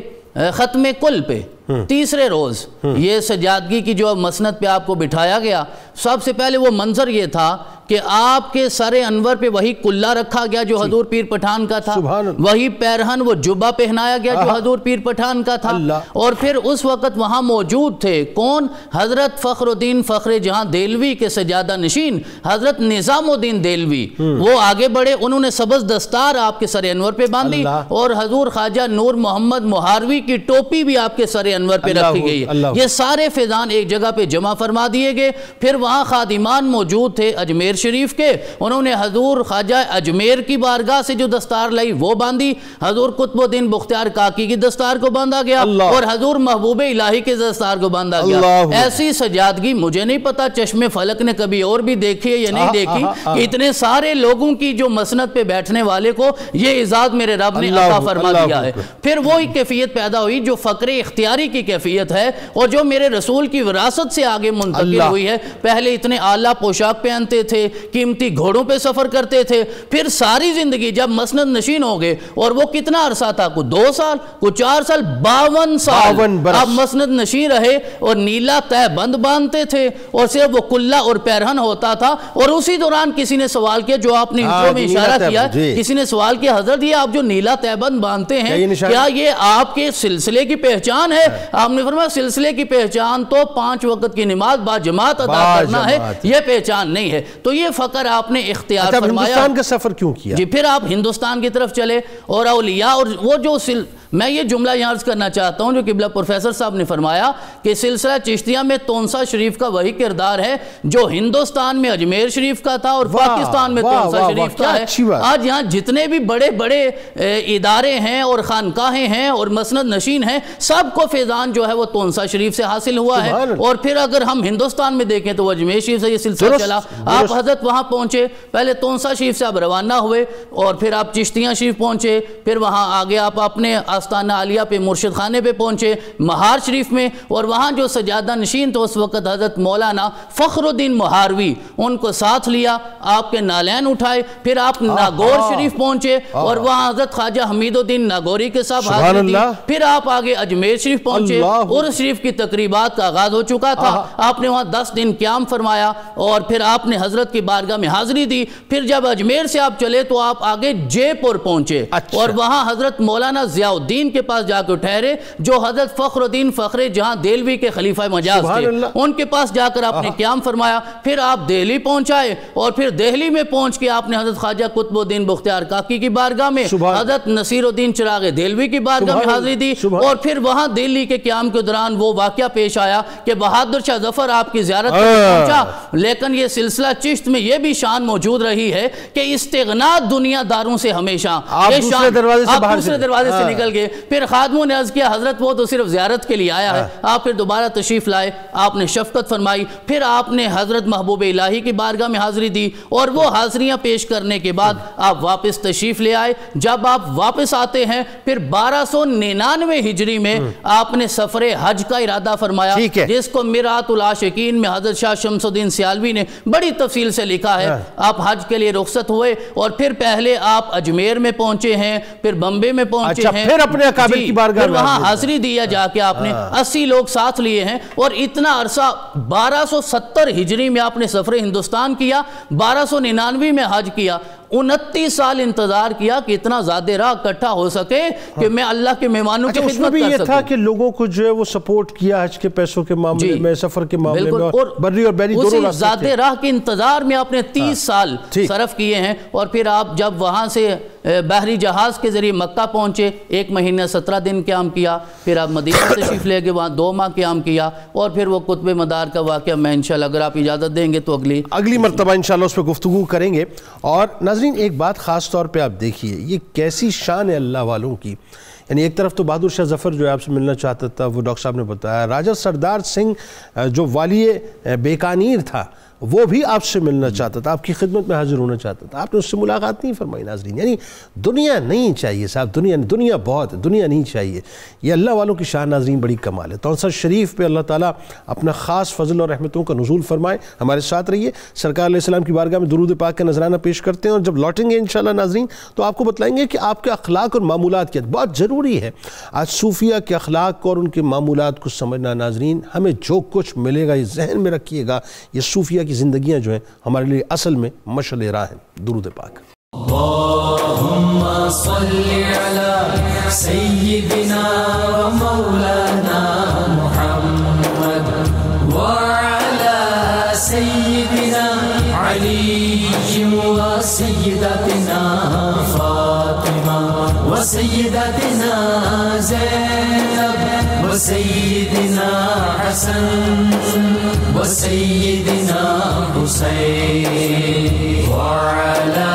ختم کل پہ تیسرے روز یہ سجادگی کی جو مسند پہ آپ کو بٹھایا گیا، سب سے پہلے وہ منظر یہ تھا کہ آپ کے سر انور پہ وہی کلہ رکھا گیا جو حضور پیر پٹھان کا تھا، وہی پیرہن وہ جبہ پہنایا گیا جو حضور پیر پٹھان کا تھا، اور پھر اس وقت وہاں موجود تھے کون؟ حضرت فخر الدین فخر جہاں دہلوی کے سجادہ نشین حضرت نظام الدین دہلوی، وہ آگے بڑھے، انہوں نے سبز دستار آپ کے سر انور پہ باندھی، اور حضور خواجہ نور محمد مہاروی کی ٹوپی بھی آپ کے سر انور پہ رکھی گئی ہے۔ یہ سارے فیضان ایک جگہ پہ جمع فرما دیے گئے۔ پھر وہاں خادمان موجود تھے اجمیر شریف کے، انہوں نے حضور خواجہ اجمیر کی بارگاہ سے جو دستار لائی وہ باندھی، حضور قطب الدین بختیار کاکی کی دستار کو باندھا گیا، اور حضور محبوب الہی کے دستار کو باندھا گیا۔ ایسی سجادگی مجھے نہیں پتا چشم فلک نے کبھی اور بھی دیکھی ہے یا نہیں دیکھی کہ اتنے سارے لوگوں کی جو مسند پہ بیٹھنے والے کو یہ اعزاز میرے رب نے عطا فرما دیا ہے۔ پھر وہی کیفیت پیدا ہوئی جو فقر اختیاری کی کیفیت ہے اور جو میرے رسول کی وراثت سے آگے منتقل ہوئی ہے۔ پہلے اتنے اعلیٰ پوشاک پہنتے تھے، قیمتی گھوڑوں پہ سفر کرتے تھے، پھر ساری زندگی جب مسند نشین ہو گئے، اور وہ کتنا عرصہ تھا، کوئی 2 سال، کوئی 4 سال، 52 سال 52 برس آپ مسند نشین رہے، اور نیلا تہ بند باندھتے تھے، اور صرف وہ کلہ اور پیرہن ہوتا تھا۔ اور اسی دوران کسی نے سوال کیا، جو آپ نے انٹرو میں اشارہ کیا، کسی نے سوال کیا، حضرت یہ آپ جو نیلا تہ بند باندھتے ہیں کیا یہ آپ کے سلسلے کی پہچان ہے؟ آپ نے فرمایا سلسلے کی پہچان تو 5 وقت کی نماز با جماعت ادا کرنا ہے، یہ پہچان نہیں ہے۔ تو یہ فقر آپ نے اختیار فرمایا۔ ہندوستان کا سفر کیوں کیا؟ جی پھر آپ ہندوستان کی طرف چلے، اور اولیاء، اور وہ جو میں یہ جملہ یہاں عرض کرنا چاہتا ہوں جو قبلہ پروفیسر صاحب نے فرمایا کہ سلسلہ چشتیہ میں تونسا شریف کا وہی کردار ہے جو ہندوستان میں اجمیر شریف کا تھا اور پاکستان میں تونسا شریف کا ہے۔ آج یہاں جتنے بھی بڑے بڑے ادارے ہیں اور خانقاہیں ہیں اور مسند نشین ہیں، سب کو فیضان جو ہے وہ تونسا شریف سے حاصل ہوا ہے۔ اور پھر اگر ہم ہندوستان میں دیکھیں تو وہ اجمیر شریف سے یہ سلسلہ چلا۔ آپ حضرت وہاں پہنچے، پہلے تونسا شریف سے آپ روانہ ہوئے، اور پھر آپ چشتیاں شریف پہنچے، پھر وہاں آگے آپ اپنے آستانہ عالیہ پہ مرشد خانے پہ پہنچے مہار شریف میں، اور وہاں جو سجادہ نشین تو اس وقت حضرت مولانا فخر الدین مہاروی، ان کو ساتھ لیا، آپ کے نالین اٹھائے، پھر آپ ناگور شریف پہنچے اور وہاں حضرت خواجہ حمید الدین ناگوری کے ساتھ حاضری دی، پھر آپ آگے اجمیر شریف پہنچے، عرس شریف کی تقریبات کا آغاز ہو چکا تھا، آپ نے وہاں 10 دن قیام فرمایا، اور پھر آپ نے حضرت کی بارگاہ میں حاضری دی۔ پھر جب اجمیر سے آپ چلے تو آپ آگے جے پور پہنچے، اور وہاں حضرت مولانا ضیاء الدین کے پاس جا کے ٹھہرے، جو حضرت فخر الدین فخر جہاں دہلوی کے خلیفہ مجاز تھے، ان کے پاس جا کر آپ نے قیام فرمایا۔ پھر آپ دہلی پہنچائے، اور پھر دہلی میں پہنچ کے آپ نے حضرت خواجہ قطب الدین بختیار کاکی کی بارگاہ میں، حضرت نصیر الدین چراغ دہلوی کی بارگاہ میں حاضری دی، اور پھر وہاں دہلی کے قیام کے دوران وہ واقعہ پیش آیا کہ بہادر شاہ ظفر آپ کی زیارت پر پہنچا۔ لیکن یہ سلسلہ چشت میں یہ بھی شان موجود رہی ہے کہ استغنا دنیا داروں سے ہمیشہ، آپ دوسرے دروازے سے نکل گئے۔ پھر خادموں نے عرض کیا حضرت وہ تو صرف زیارت کے لیے آیا ہے، آپ پھر دوبارہ تشریف لائے، آپ نے شفقت فرمائی، پھر آپ نے حضرت محبوب الہی کی بارگاہ میں حاضری دی، اور وہ حاضریاں پیش کرنے کے بعد آپ واپس تشریف لے آئے۔ جب آپ واپس آتے ہیں پھر 1299 ہجری میں آپ نے سفر حج کا ارادہ فرمایا، جس کو مرآت العاشقین میں حضرت شاہ شمس الدین سیالوی نے بڑی تفصیل سے لکھا ہے۔ آپ حج کے لیے رخصت ہوئے، اور پھر پہلے آپ اجمیر میں پہنچے ہیں، پھر بمبے میں پہنچے ہیں، پھر اپنے اکابر کی بارگاہ میں وہاں حاضری دیا جا کے آپ نے 80 لوگ ساتھ لیے ہیں، اور اتنا عرصہ 1270 ہجری میں آپ نے سفر ہندوستان کیا، 1299 میں حج کیا، 29 سال انتظار کیا کہ اتنا زیادہ راہ اکٹھا ہو سکے کہ میں اللہ کے مہمانوں کی خدمت کر سکوں۔ اس میں بھی یہ تھا کہ لوگوں کو جو ہے وہ سپورٹ کیا حج کے پیسوں کے معاملے میں، سفر کے معاملے میں، اور بری اور بیری دونوں راستے تھے۔ زیادہ راہ کے انتظار میں آپ نے 30 سال صرف کیے ہیں، اور پھر آپ جب وہاں سے بحری جہاز کے ذریعے مکہ پہنچے، 1 مہینہ 17 دن قیام کیا، پھر آپ مدینہ تشریف لے گئے، وہاں 2 ماہ قیام کیا، اور پھر وہ قطب مدار کا واقعہ میں انشاءاللہ اگر آپ اجازت دیں گے تو اگلی مرتبہ انشاءاللہ اس پہ گفتگو کریں گے۔ اور ناظرین ایک بات خاص طور پہ آپ دیکھیے، یہ کیسی شان ہے اللہ والوں کی، یعنی ایک طرف تو بہادر شاہ ظفر جو ہے آپ سے ملنا چاہتا تھا، وہ ڈاکٹر صاحب نے بتایا، راجہ سردار سنگھ جو والی بیکانیر تھا وہ بھی آپ سے ملنا چاہتا تھا، آپ کی خدمت میں حاضر ہونا چاہتا تھا، آپ نے اس سے ملاقات نہیں فرمائی۔ ناظرین یعنی دنیا نہیں چاہیے صاحب، دنیا بہت ہے، دنیا نہیں چاہیے، یہ اللہ والوں کی شان ناظرین بڑی کمال ہے۔ تونسا شریف پہ اللہ تعالیٰ اپنا خاص فضل اور رحمتوں کا نزول فرمائے۔ ہمارے ساتھ رہیے، سرکار علیہ السلام کی بارگاہ میں درود پاک کا نذرانہ پیش کرتے ہیں، اور جب لوٹیں گے انشاءاللہ ناظرین تو آپ کو بتلائیں گے کہ آپ کے اخلاق اور معمولات کیا بہت ضروری ہے۔ آج صوفیہ کے اخلاق اور ان کے معمولات کو سمجھنا ناظرین، ہمیں جو کچھ ملے گا یہ ذہن میں رکھیے گا، یہ صوفیہ کی زندگیاں جو ہیں ہمارے لیے اصل میں مشعل راہ ہیں۔ درود پاک۔ اللہم صلی علی سیدنا و مولانا محمد وعلی سیدنا علی و سیدتنا فاطمہ و سیدتنا زینب و سیدنا حسن و سیدنا حسین وعلی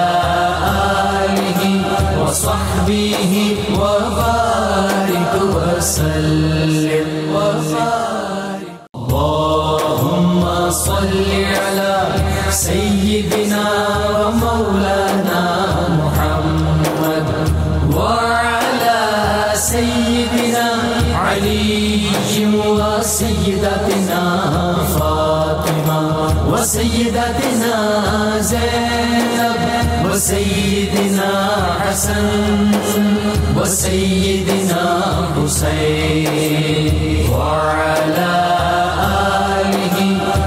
وصحبه وبارك وسلم وبارك اللهم صل على سيدنا ومولانا محمد وعلى سيدنا علي وسيدتنا فاطمة وسيدتنا زينب وسيدنا حسن وسيدنا حسين وعلى آله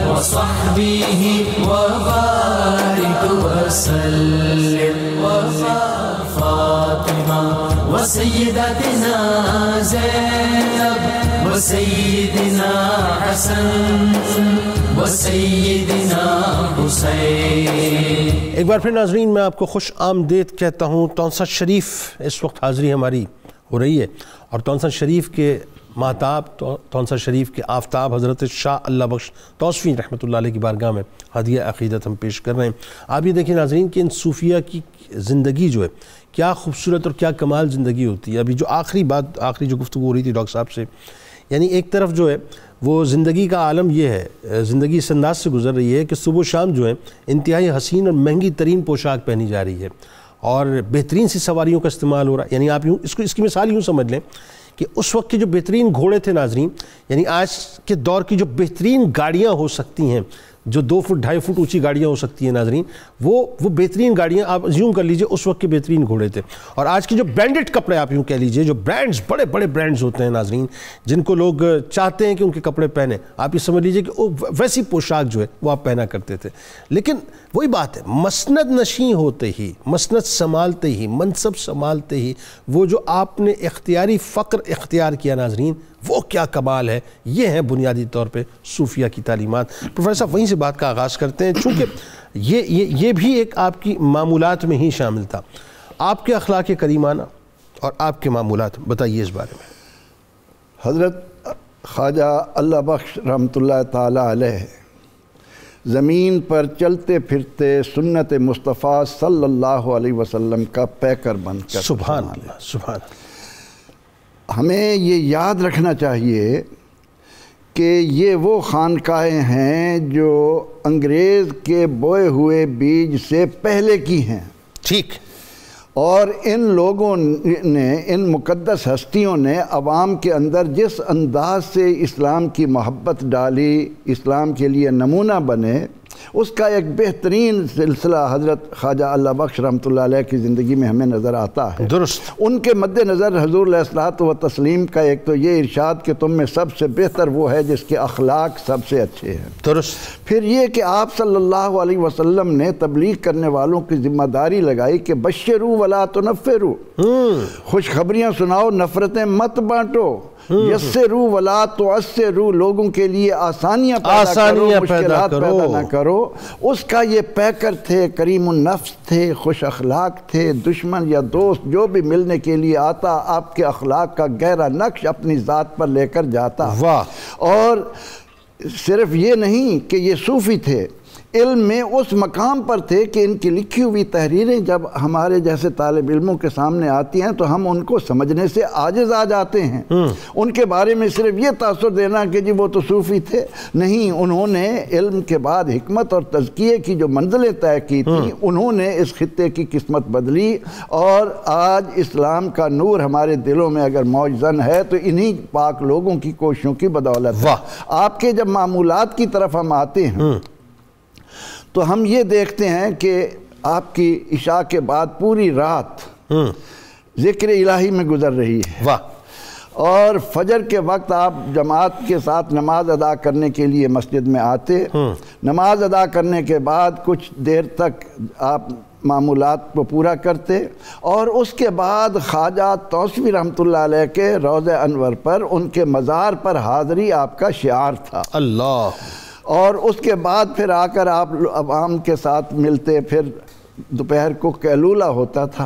وصحبه وبارك وسلم فاطمة وسيدتنا زينب وسيدنا حسن وسيدنا حسين. ایک بار پھر ناظرین میں آپ کو خوش آمدید کہتا ہوں. تونسد شریف اس وقت حاضری ہماری ہو رہی ہے اور تونسد شریف کے مہتاب تونسد شریف کے آفتاب حضرت شاہ اللہ بخش توسفی رحمۃ اللہ علیہ کی بارگاہ میں ہدیہ عقیدت ہم پیش کر رہے ہیں. آپ یہ دیکھیں ناظرین کہ ان صوفیہ کی زندگی جو ہے کیا خوبصورت اور کیا کمال زندگی ہوتی ہے. ابھی جو آخری جو گفتگو ہو رہی تھی ڈاکٹر صاحب سے، یعنی ایک طرف جو ہے وہ زندگی کا عالم یہ ہے، زندگی اس انداز سے گزر رہی ہے کہ صبح و شام جو ہے انتہائی حسین اور مہنگی ترین پوشاک پہنی جا رہی ہے اور بہترین سی سواریوں کا استعمال ہو رہا ہے. یعنی آپ اس کی مثال یوں سمجھ لیں کہ اس وقت کے جو بہترین گھوڑے تھے ناظرین، یعنی آج کے دور کی جو بہترین گاڑیاں ہو سکتی ہیں، جو 2 فٹ 2.5 فٹ اونچی گاڑیاں ہو سکتی ہیں ناظرین، وہ بہترین گاڑیاں آپ یوں کر لیجئے اس وقت کے بہترین گھوڑے تھے. اور آج کے جو برانڈڈ کپڑے آپ یوں کہہ لیجئے، جو برانڈز بڑے بڑے برانڈز ہوتے ہیں ناظرین، جن کو لوگ چاہتے ہیں کہ ان کے کپڑے پہنیں، آپ یہ سمجھ لیجئے کہ ویسی پوشاک جو ہے وہ آپ پہنا کرتے تھے. لیکن وہی بات ہے، مسند نشین ہوتے ہی، مسند سنبھالتے ہی، منصب سنبھالتے ہی وہ جو آپ نے اختیاری فقر اختیار کیا ناظرین، وہ کیا کمال ہے. یہ ہیں بنیادی طور پہ صوفیہ کی تعلیمات. پروفیسر صاحب وہیں سے بات کا آغاز کرتے ہیں، چونکہ یہ بھی ایک آپ کی معمولات میں ہی شامل تھا. آپ کے اخلاق کریمانہ اور آپ کے معمولات بتائیے اس بارے میں. حضرت خواجہ اللہ بخش رحمۃ اللہ تعالیٰ علیہ زمین پر چلتے پھرتے سنت مصطفیٰ صلی اللہ علیہ وسلم کا پیکر بن کر سبحان اللہ سبحان اللہ. ہمیں یہ یاد رکھنا چاہیے کہ یہ وہ خانقاہیں ہیں جو انگریز کے بوئے ہوئے بیج سے پہلے کی ہیں. ٹھیک. اور ان لوگوں نے، ان مقدس ہستیوں نے عوام کے اندر جس انداز سے اسلام کی محبت ڈالی، اسلام کے لیے نمونہ بنے، اس کا ایک بہترین سلسلہ حضرت خواجہ اللہ بخش رحمۃ اللہ علیہ کی زندگی میں ہمیں نظر آتا ہے. درست. ان کے مد نظر حضور علیہ الصلوۃ والتسلیم کا ایک تو یہ ارشاد کہ تم میں سب سے بہتر وہ ہے جس کے اخلاق سب سے اچھے ہیں. درست. پھر یہ کہ آپ صلی اللہ علیہ وسلم نے تبلیغ کرنے والوں کی ذمہ داری لگائی کہ بشروا ولا تنفروا، خوشخبریاں سناؤ، نفرتیں مت بانٹو، یسروا ولا تعسروا، لوگوں کے لیے آسانیاں پیدا کرو، مشکلات پیدا نہ کرو. اس کا یہ پیکر تھے، کریم النفس تھے، خوش اخلاق تھے. دشمن یا دوست جو بھی ملنے کے لیے آتا آپ کے اخلاق کا گہرا نقش اپنی ذات پر لے کر جاتا. واہ. اور صرف یہ نہیں کہ یہ صوفی تھے، علم میں اس مقام پر تھے کہ ان کی لکھی ہوئی تحریریں جب ہمارے جیسے طالب علموں کے سامنے آتی ہیں تو ہم ان کو سمجھنے سے عاجز آ جاتے ہیں. ان کے بارے میں صرف یہ تاثر دینا کہ جی وہ تو صوفی تھے، نہیں، انہوں نے علم کے بعد حکمت اور تزکیے کی جو منزلیں طے کی تھیں، انہوں نے اس خطے کی قسمت بدلی. اور آج اسلام کا نور ہمارے دلوں میں اگر موجزن ہے تو انہی پاک لوگوں کی کوششوں کی بدولت ہے. آپ کے جب معمولات کی طرف ہم آتے ہیں تو ہم یہ دیکھتے ہیں کہ آپ کی عشاء کے بعد پوری رات ذکر الہی میں گزر رہی ہے. واہ. اور فجر کے وقت آپ جماعت کے ساتھ نماز ادا کرنے کے لیے مسجد میں آتے، نماز ادا کرنے کے بعد کچھ دیر تک آپ معمولات کو پورا کرتے، اور اس کے بعد خواجہ توسفی رحمۃ اللہ علیہ کے روضہ انور پر ان کے مزار پر حاضری آپ کا شعار تھا. اللہ. اور اس کے بعد پھر آ کر آپ عوام کے ساتھ ملتے، پھر دوپہر کو قیلولہ ہوتا تھا،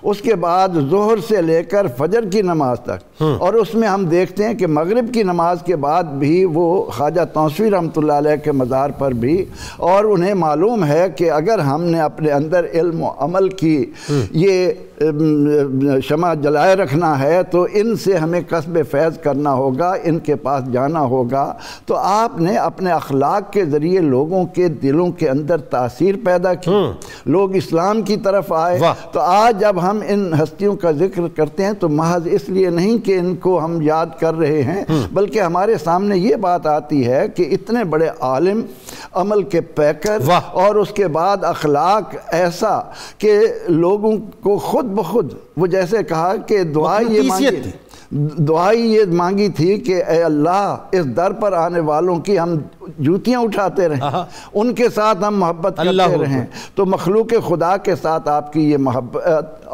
اس کے بعد ظہر سے لے کر فجر کی نماز تک. اور اس میں ہم دیکھتے ہیں کہ مغرب کی نماز کے بعد بھی وہ خواجہ توسفی رحمۃ اللہ علیہ کے مزار پر بھی، اور انہیں معلوم ہے کہ اگر ہم نے اپنے اندر علم و عمل کی یہ شمع جلائے رکھنا ہے تو ان سے ہمیں کسب فیض کرنا ہوگا، ان کے پاس جانا ہوگا. تو آپ نے اپنے اخلاق کے ذریعے لوگوں کے دلوں کے اندر تاثیر پیدا کی، لوگ اسلام کی طرف آئے. تو آج جب ہم ان ہستیوں کا ذکر کرتے ہیں تو محض اس لیے نہیں کہ ان کو ہم یاد کر رہے ہیں، بلکہ ہمارے سامنے یہ بات آتی ہے کہ اتنے بڑے عالم، عمل کے پیکر، اور اس کے بعد اخلاق ایسا کہ لوگوں کو خود بخود وہ جیسے کہا کہ دعائی یہ مانگی تھی کہ اے اللہ اس در پر آنے والوں کی ہم جوتیاں اٹھاتے رہیں، ان کے ساتھ ہم محبت کرتے رہیں۔ تو مخلوق خدا کے ساتھ آپ کی یہ محبت،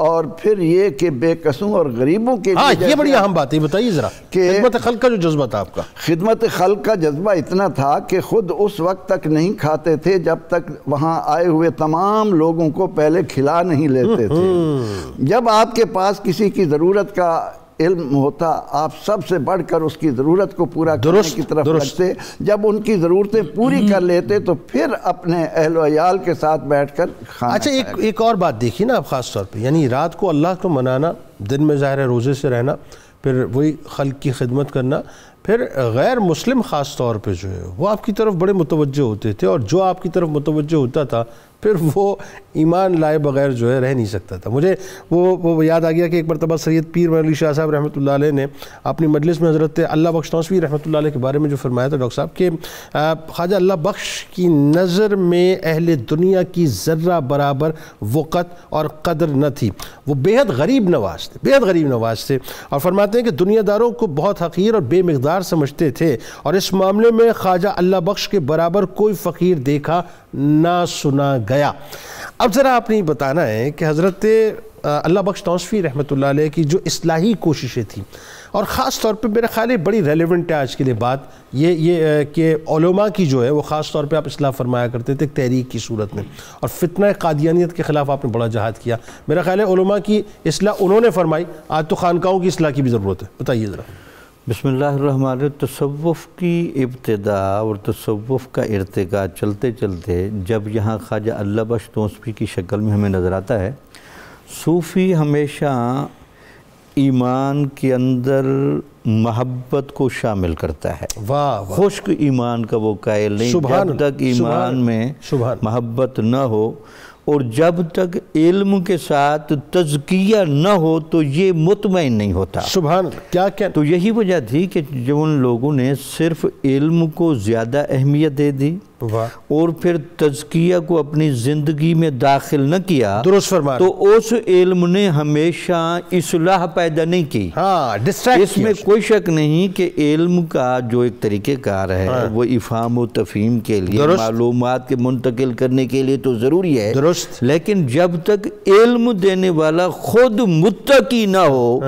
اور پھر یہ کہ بے قصوں اور غریبوں کے لیے، یہ بڑی اہم بات ہے، بتائیے ذرا خدمت خلق کا جو جذبہ تھا آپ کا۔ خدمت خلق کا جذبہ اتنا تھا کہ خود اس وقت تک نہیں کھاتے تھے جب تک وہاں آئے ہوئے تمام لوگوں کو پہلے کھلا نہیں لیتے تھے۔ جب آپ کے پاس کسی کی ضرورت کا علم ہوتا، آپ سب سے بڑھ کر اس کی ضرورت کو پورا کرنے کی طرف لگتے، جب ان کی ضرورتیں پوری کر لیتے تو پھر اپنے اہل و عیال کے ساتھ بیٹھ کر کھانا۔ اچھا ایک اور بات دیکھیے نا آپ خاص طور پہ، یعنی رات کو اللہ کو منانا، دن میں ظاہر ہے روزے سے رہنا، پھر وہی خلق کی خدمت کرنا، پھر غیر مسلم خاص طور پہ جو ہے وہ آپ کی طرف بڑے متوجہ ہوتے تھے، اور جو آپ کی طرف متوجہ ہوتا تھا پھر وہ ایمان لائے بغیر جو ہے رہ نہیں سکتا تھا۔ مجھے وہ یاد آ گیا کہ ایک مرتبہ سید پیر علی شاہ صاحب رحمۃ اللہ علیہ نے اپنی مجلس میں حضرت اللہ بخش توسوی رحمۃ اللہ علیہ کے بارے میں جو فرمایا تھا ڈاکٹر صاحب کہ خواجہ اللہ بخش کی نظر میں اہل دنیا کی ذرہ برابر وقت اور قدر نہ تھی، وہ بیحد غریب نواز تھے، بیحد غریب نواز تھے، اور فرماتے ہیں کہ دنیا داروں کو بہت حقیر اور بے مقدار سمجھتے تھے، اور اس معاملے میں خواجہ اللہ بخش کے برابر کوئی فقیر دیکھا نہ سنا گیا۔ اب ذرا آپ نے بتانا ہے کہ حضرت اللہ بخش توسوی رحمۃ اللہ علیہ کی جو اصلاحی کوششیں تھیں، اور خاص طور پہ میرا خیال ہے بڑی ریلیونٹ ہے آج کے لیے بات یہ کہ علماء کی جو ہے وہ خاص طور پہ آپ اصلاح فرمایا کرتے تھے تحریک کی صورت میں، اور فتنہ قادیانیت کے خلاف آپ نے بڑا جہاد کیا۔ میرا خیال ہے علماء کی اصلاح انہوں نے فرمائی، آج تو خانقاہوں کی اصلاح کی بھی ضرورت ہے، بتائیے ذرا۔ بسم اللہ الرحمن الرحیم۔ تصوف کی ابتدا اور تصوف کا ارتقاء چلتے چلتے جب یہاں خواجہ اللہ بخش توسوی کی شکل میں ہمیں نظر آتا ہے، صوفی ہمیشہ ایمان کے اندر محبت کو شامل کرتا ہے، خشک ایمان کا وہ قائل نہیں، جب تک ایمان میں محبت نہ ہو اور جب تک علم کے ساتھ تزکیہ نہ ہو تو یہ مطمئن نہیں ہوتا۔ سبحان کیا تو یہی وجہ تھی کہ جب ان لوگوں نے صرف علم کو زیادہ اہمیت دے دی اور پھر تزکیہ کو اپنی زندگی میں داخل نہ کیا، درست فرما، تو اس علم نے ہمیشہ اصلاح پیدا نہیں کی۔ اس میں کوئی شک نہیں کہ علم کا جو ایک طریقہ کار ہے وہ افہام و تفہیم کے لیے، معلومات کے منتقل کرنے کے لیے تو ضروری ہے، لیکن جب تک علم دینے والا خود متقی نہ ہو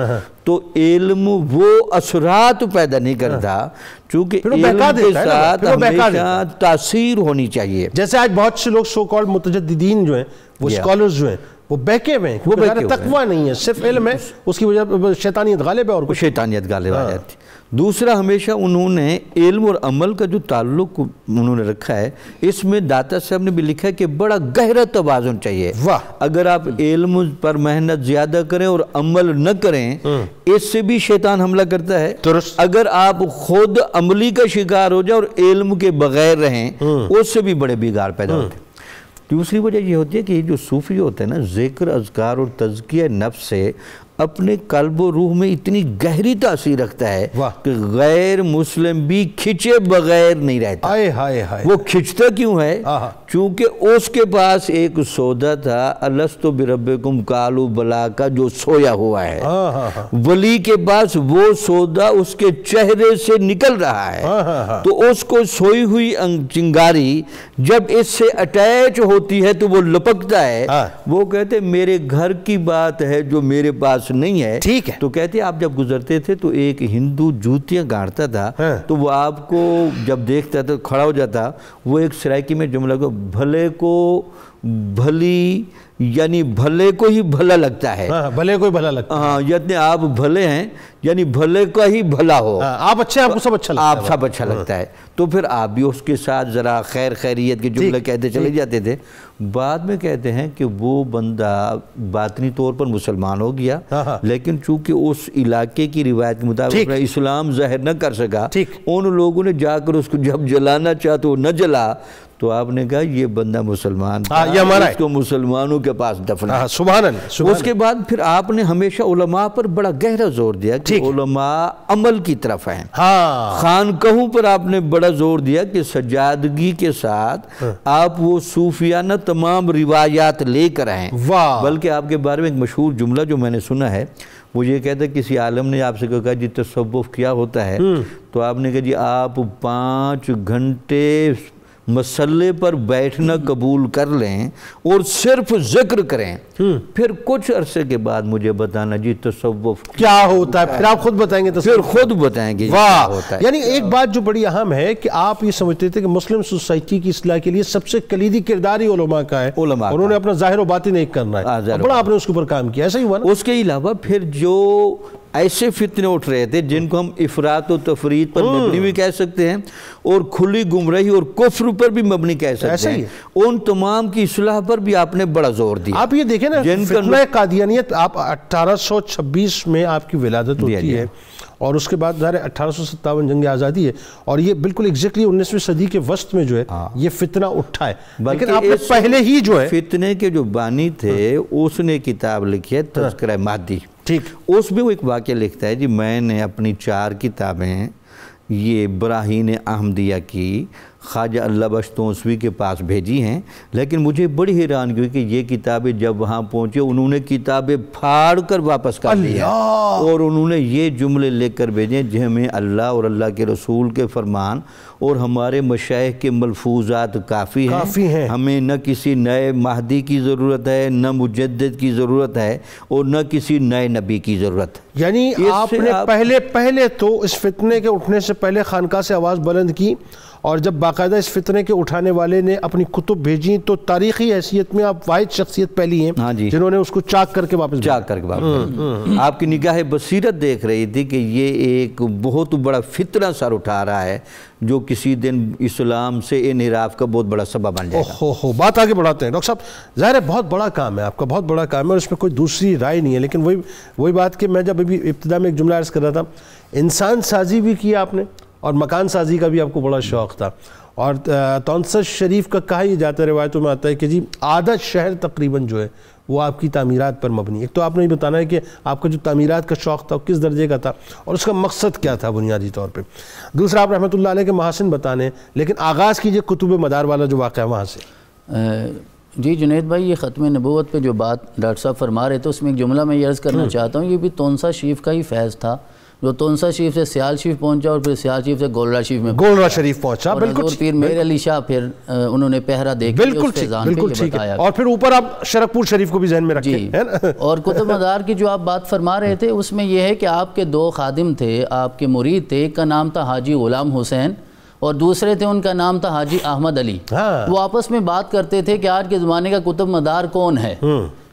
تو علم وہ اثرات پیدا نہیں کرتا، چونکہ علم کے ساتھ ہمیشہ تاثیر ہونی چاہیے۔ جیسے آج بہت سے لوگ سو کالڈ متجددین جو ہیں، وہ اسکالرز جو ہیں، وہ بہکے ہوئے ہیں، کیونکہ تقویٰ نہیں ہے، صرف علم ہے، اس کی وجہ شیطانیت غالب ہے، اور شیطانیت غالب آ جاتی۔ دوسرا، ہمیشہ انہوں نے علم اور عمل کا جو تعلق انہوں نے رکھا ہے، اس میں داتا صاحب نے بھی لکھا ہے کہ بڑا گہرا توازن چاہیے۔ اگر آپ علم پر محنت زیادہ کریں اور عمل نہ کریں، اس سے بھی شیطان حملہ کرتا ہے۔ اگر آپ خود عملی کا شکار ہو جائیں اور علم کے بغیر رہیں، اس سے بھی بڑے بگاڑ پیدا ہوتے ہیں۔ دوسری وجہ یہ ہوتی ہے کہ جو صوفی ہوتے ہیں نا، ذکر، اذکار اور تزکیہ نفس سے اپنے قلب و روح میں اتنی گہری تاثیر رکھتا ہے کہ غیر مسلم بھی کھچے بغیر نہیں رہتا۔ وہ کھچتا کیوں ہے؟ چونکہ اس کے پاس ایک سودا تھا، الستو بربکم قالوا بلا کا، جو سویا ہوا ہے۔ ولی کے پاس وہ سودا اس کے چہرے سے نکل رہا ہے، تو اس کو سوئی ہوئی چنگاری جب اس سے اٹیچ ہوتی ہے تو وہ لپکتا ہے۔ وہ کہتے میرے گھر کی بات ہے جو میرے پاس نہیں ہے، ٹھیک ہے؟ تو کہتے آپ جب گزرتے تھے تو ایک ہندو جوتیاں گاڑتا تھا، تو وہ آپ کو جب دیکھتا تھا کھڑا ہو جاتا، وہ ایک سرائکی میں جملہ کو بھلے کو بھلی، یعنی بھلے کو ہی بھلا لگتا ہے، بھلے کو ہی بھلا لگتا ہے، ہاں، یعنی آپ بھلے ہیں، یعنی بھلے کا ہی بھلا ہو، آپ اچھے، آپ کو سب اچھا لگتا ہے، آپ سب اچھا لگتا ہے، تو پھر آپ بھی اس کے ساتھ ذرا خیر خیریت کے جملے کہتے چلے جاتے تھے۔ بعد میں کہتے ہیں کہ وہ بندہ باطنی طور پر مسلمان ہو گیا، لیکن چونکہ اس علاقے کی روایت کے مطابق اسلام ظاہر نہ کر سکا، ان لوگوں نے جا کر اس کو جب جلانا چاہتے وہ نہ جلا، تو آپ نے کہا یہ بندہ مسلمان تھا، اس کو مسلمانوں کے پاس دفن ہے۔ سبحان اللہ۔ اس کے بعد پھر آپ نے ہمیشہ علماء پر بڑا گہرا زور دیا کہ علماء عمل کی طرف ہیں۔ خانقاہوں پر آپ نے بڑا زور دیا کہ سجادگی کے ساتھ آپ وہ صوفیانہ تمام روایات لے کر آئیں۔ بلکہ آپ کے بارے میں ایک مشہور جملہ جو میں نے سنا ہے، وہ یہ کہتا ہے کسی عالم نے آپ سے کہا جی تصوف کیا ہوتا ہے، تو آپ نے کہا جی آپ 5 گھنٹے مسلے پر بیٹھنا قبول کر لیں اور صرف ذکر کریں، پھر کچھ عرصے کے بعد مجھے بتانا جی تصوف کیا ہوتا ہے، پھر آپ خود بتائیں گے، پھر خود بتائیں گے کیا ہوتا ہے۔ یعنی ایک بات جو بڑی اہم ہے کہ آپ یہ سمجھتے تھے کہ مسلم سوسائٹی کی اصلاح کے لیے سب سے کلیدی کردار ہی علماء کا ہے، انہوں نے اپنا ظاہر و باطن ایک کرنا ہے، بڑا آپ نے اس کے اوپر کام کیا، ایسا ہی ہوا نا؟ اس کے علاوہ پھر جو ایسے فتنے اٹھ رہے تھے جن کو ہم افراط و تفریط پر مبنی بھی کہہ سکتے ہیں اور کھلی گمراہی اور کفر پر بھی مبنی کہہ سکتے ہیں، ان تمام کی اصلاح پر بھی آپ نے بڑا زور دیا۔ آپ یہ دیکھیں نا، فتنہ قادیانیت آپ 1826 میں آپ کی ولادت ہوتی ہے اور اس کے بعد ظاہر 1857 جنگ آزادی ہے، اور یہ بالکل ایگزیکٹلی 19ویں صدی کے وسط میں جو ہے یہ فتنہ اٹھا ہے، لیکن آپ نے پہلے ہی جو ہے فتنے کے جو بانی تھے اس نے کتاب لکھی ہے تذکرہ مادی، اس میں وہ ایک واقعہ لکھتا ہے جی میں نے اپنی 4 کتابیں یہ براہین احمدیہ کی خواجہ اللہ بخش توسوی کے پاس بھیجی ہیں، لیکن مجھے بڑی حیرانگی ہوئی کہ یہ کتابیں جب وہاں پہنچے انہوں نے کتابیں پھاڑ کر واپس کر لی ہیں اور انہوں نے یہ جملے لکھ کر بھیجے جن ہمیں اللہ اور اللہ کے رسول کے فرمان اور ہمارے مشائخ کے ملفوظات کافی ہیں، ہمیں نہ کسی نئے مہدی کی ضرورت ہے، نہ مجدد کی ضرورت ہے اور نہ کسی نئے نبی کی ضرورت ہے۔ یعنی آپ نے پہلے تو اس فتنے کے اٹھنے سے پہلے خانقاہ سے آواز بلند کی، اور جب باقاعدہ اس فتنے کے اٹھانے والے نے اپنی کتب بھیجیں تو تاریخی حیثیت میں آپ واحد شخصیت پہلی ہیں جنہوں نے اس کو چاک کر کے واپس آپ کی نگاہ بصیرت دیکھ رہی تھی کہ یہ ایک بہت بڑا فتنہ سر اٹھا رہا ہے جو کسی دن اسلام سے انحراف کا بہت بڑا سبب بن جائے گا۔ بات آگے بڑھاتے ہیں ڈاکٹر صاحب، ظاہر ہے بہت بڑا کام ہے آپ کا، بہت بڑا کام ہے اور اس میں کوئی دوسری رائے نہیں ہے، لیکن وہی بات کہ میں جب ابھی ابتدا میں ایک جملہ عرض کر رہا تھا، انسان سازی بھی کی آپ نے اور مکان سازی کا بھی آپ کو بڑا شوق تھا، اور تونسا شریف کا کہا ہی جاتا ہے، روایتوں میں آتا ہے کہ جی آدھا شہر تقریباً جو ہے وہ آپ کی تعمیرات پر مبنی ہے۔ ایک تو آپ نے یہ بتانا ہے کہ آپ کا جو تعمیرات کا شوق تھا وہ کس درجے کا تھا اور اس کا مقصد کیا تھا بنیادی طور پہ، دوسرا آپ رحمۃ اللہ علیہ کے محاسن بتانے، لیکن آغاز کیجئے کتب مدار والا جو واقعہ ہے وہاں سے۔ جی جنید بھائی، یہ ختم نبوت پہ جو بات ڈاکٹر صاحب فرما رہے تھے اس میں ایک جملہ میں یہ عرض کرنا چاہتا ہوں، یہ بھی تونسا شریف کا ہی فیض تھا جو تونسا شریف سے سیال شریف پہنچا اور پھر سیال شریف سے گولڑا شریف پہنچا، بالکل پھر میر علی شاہ پھر انہوں نے پہرا دیکھ کے اس فیضان پہ یہ بتایا، اور پھر اوپر آپ شرکپور شریف کو بھی ذہن میں رکھیں۔ اور کتب مدار کی جو آپ بات فرما رہے تھے اس میں یہ ہے کہ آپ کے 2 خادم تھے، آپ کے مرید تھے، ایک کا نام تھا حاجی غلام حسین اور دوسرے تھے ان کا نام تھا حاجی احمد علی۔ وہ آپس میں بات کرتے تھے کہ آج کے زمانے کا کتب مدار کون ہے،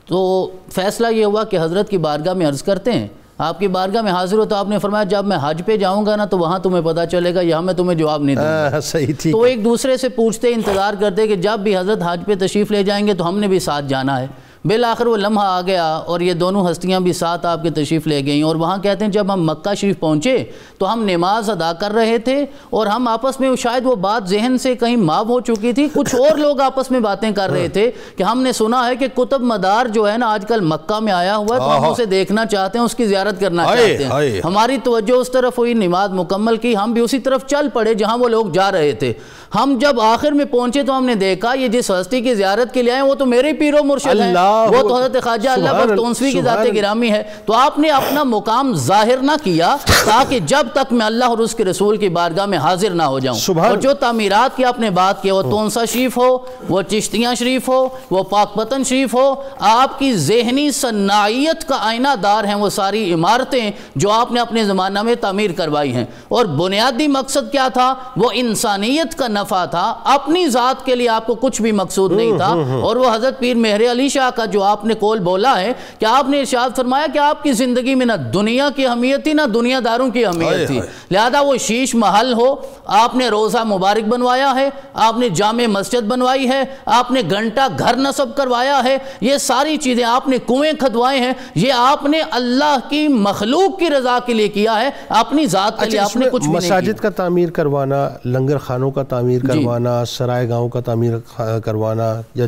تو فیصلہ یہ ہوا کہ حضرت کی بارگاہ میں عرض کرتے ہیں، آپ کی بارگاہ میں حاضر ہو، تو آپ نے فرمایا جب میں حج پہ جاؤں گا نا تو وہاں تمہیں پتہ چلے گا، یہاں میں تمہیں جواب نہیں دوں گا۔ تو ایک دوسرے سے پوچھتے انتظار کرتے کہ جب بھی حضرت حج پہ تشریف لے جائیں گے تو ہم نے بھی ساتھ جانا ہے۔ بالآخر وہ لمحہ آ گیا اور یہ دونوں ہستیاں بھی ساتھ آپ کے تشریف لے گئیں، اور وہاں کہتے ہیں جب ہم مکہ شریف پہنچے تو ہم نماز ادا کر رہے تھے اور ہم آپس میں شاید وہ بات ذہن سے کہیں ماب ہو چکی تھی، کچھ اور لوگ آپس میں باتیں کر رہے تھے کہ ہم نے سنا ہے کہ کتب مدار جو ہے نا آج کل مکہ میں آیا ہوا ہے تو ہم اسے دیکھنا چاہتے ہیں، اس کی زیارت کرنا چاہتے ہیں۔ ہماری توجہ اس طرف ہوئی، نماز مکمل کی، ہم بھی اسی طرف چل پڑے جہاں وہ لوگ جا رہے تھے۔ ہم جب آخر میں پہنچے تو ہم نے دیکھا یہ جس ہستی کی زیارت کے لیے آئے وہ تو میرے پیر و مرشد ہیں، وہ تو حضرت خواجہ اللہ بخش توسوی کی ذات گرامی ہے۔ تو آپ نے اپنا مقام ظاہر نہ کیا تاکہ جب تک میں اللہ اور اس کے رسول کی بارگاہ میں حاضر نہ ہو جاؤں۔ اور جو تعمیرات کی آپ نے بات کی، وہ تونسا شریف ہو، وہ چشتیاں شریف ہو، وہ پاک پتن شریف ہو، آپ کی ذہنی صناعیت کا آئینہ دار ہیں وہ ساری عمارتیں جو آپ نے اپنے زمانہ میں تعمیر کروائی ہیں۔ اور بنیادی مقصد کیا تھا؟ وہ انسانیت کا نفع تھا، اپنی ذات کے لیے آپ کو کچھ بھی مقصود نہیں تھا۔ اور وہ حضرت پیر مہر علی شاہ کا جو آپ نے قول بولا ہے کہ آپ نے ارشاد فرمایا کہ آپ کی زندگی میں نہ دنیا کی اہمیت تھی نہ دنیا داروں کی اہمیت تھی، لہذا وہ شیش محل ہو، آپ نے روزہ مبارک بنوایا ہے، آپ نے جامع مسجد بنوائی ہے، آپ نے گھنٹہ گھر نصب کروایا ہے، یہ ساری چیزیں آپ نے کنویں کھدوائے ہیں، یہ آپ نے اللہ کی مخلوق کی رضا کے لیے کیا ہے، اپنی ذات کے لیے آپ نے کچھ بھی نہیں کیا۔ مساجد کا تعمیر کروانا، لنگر خانوں کا تعمیر تعمیر کروانا, سرائے گاؤں کا تعمیر کروانا, یا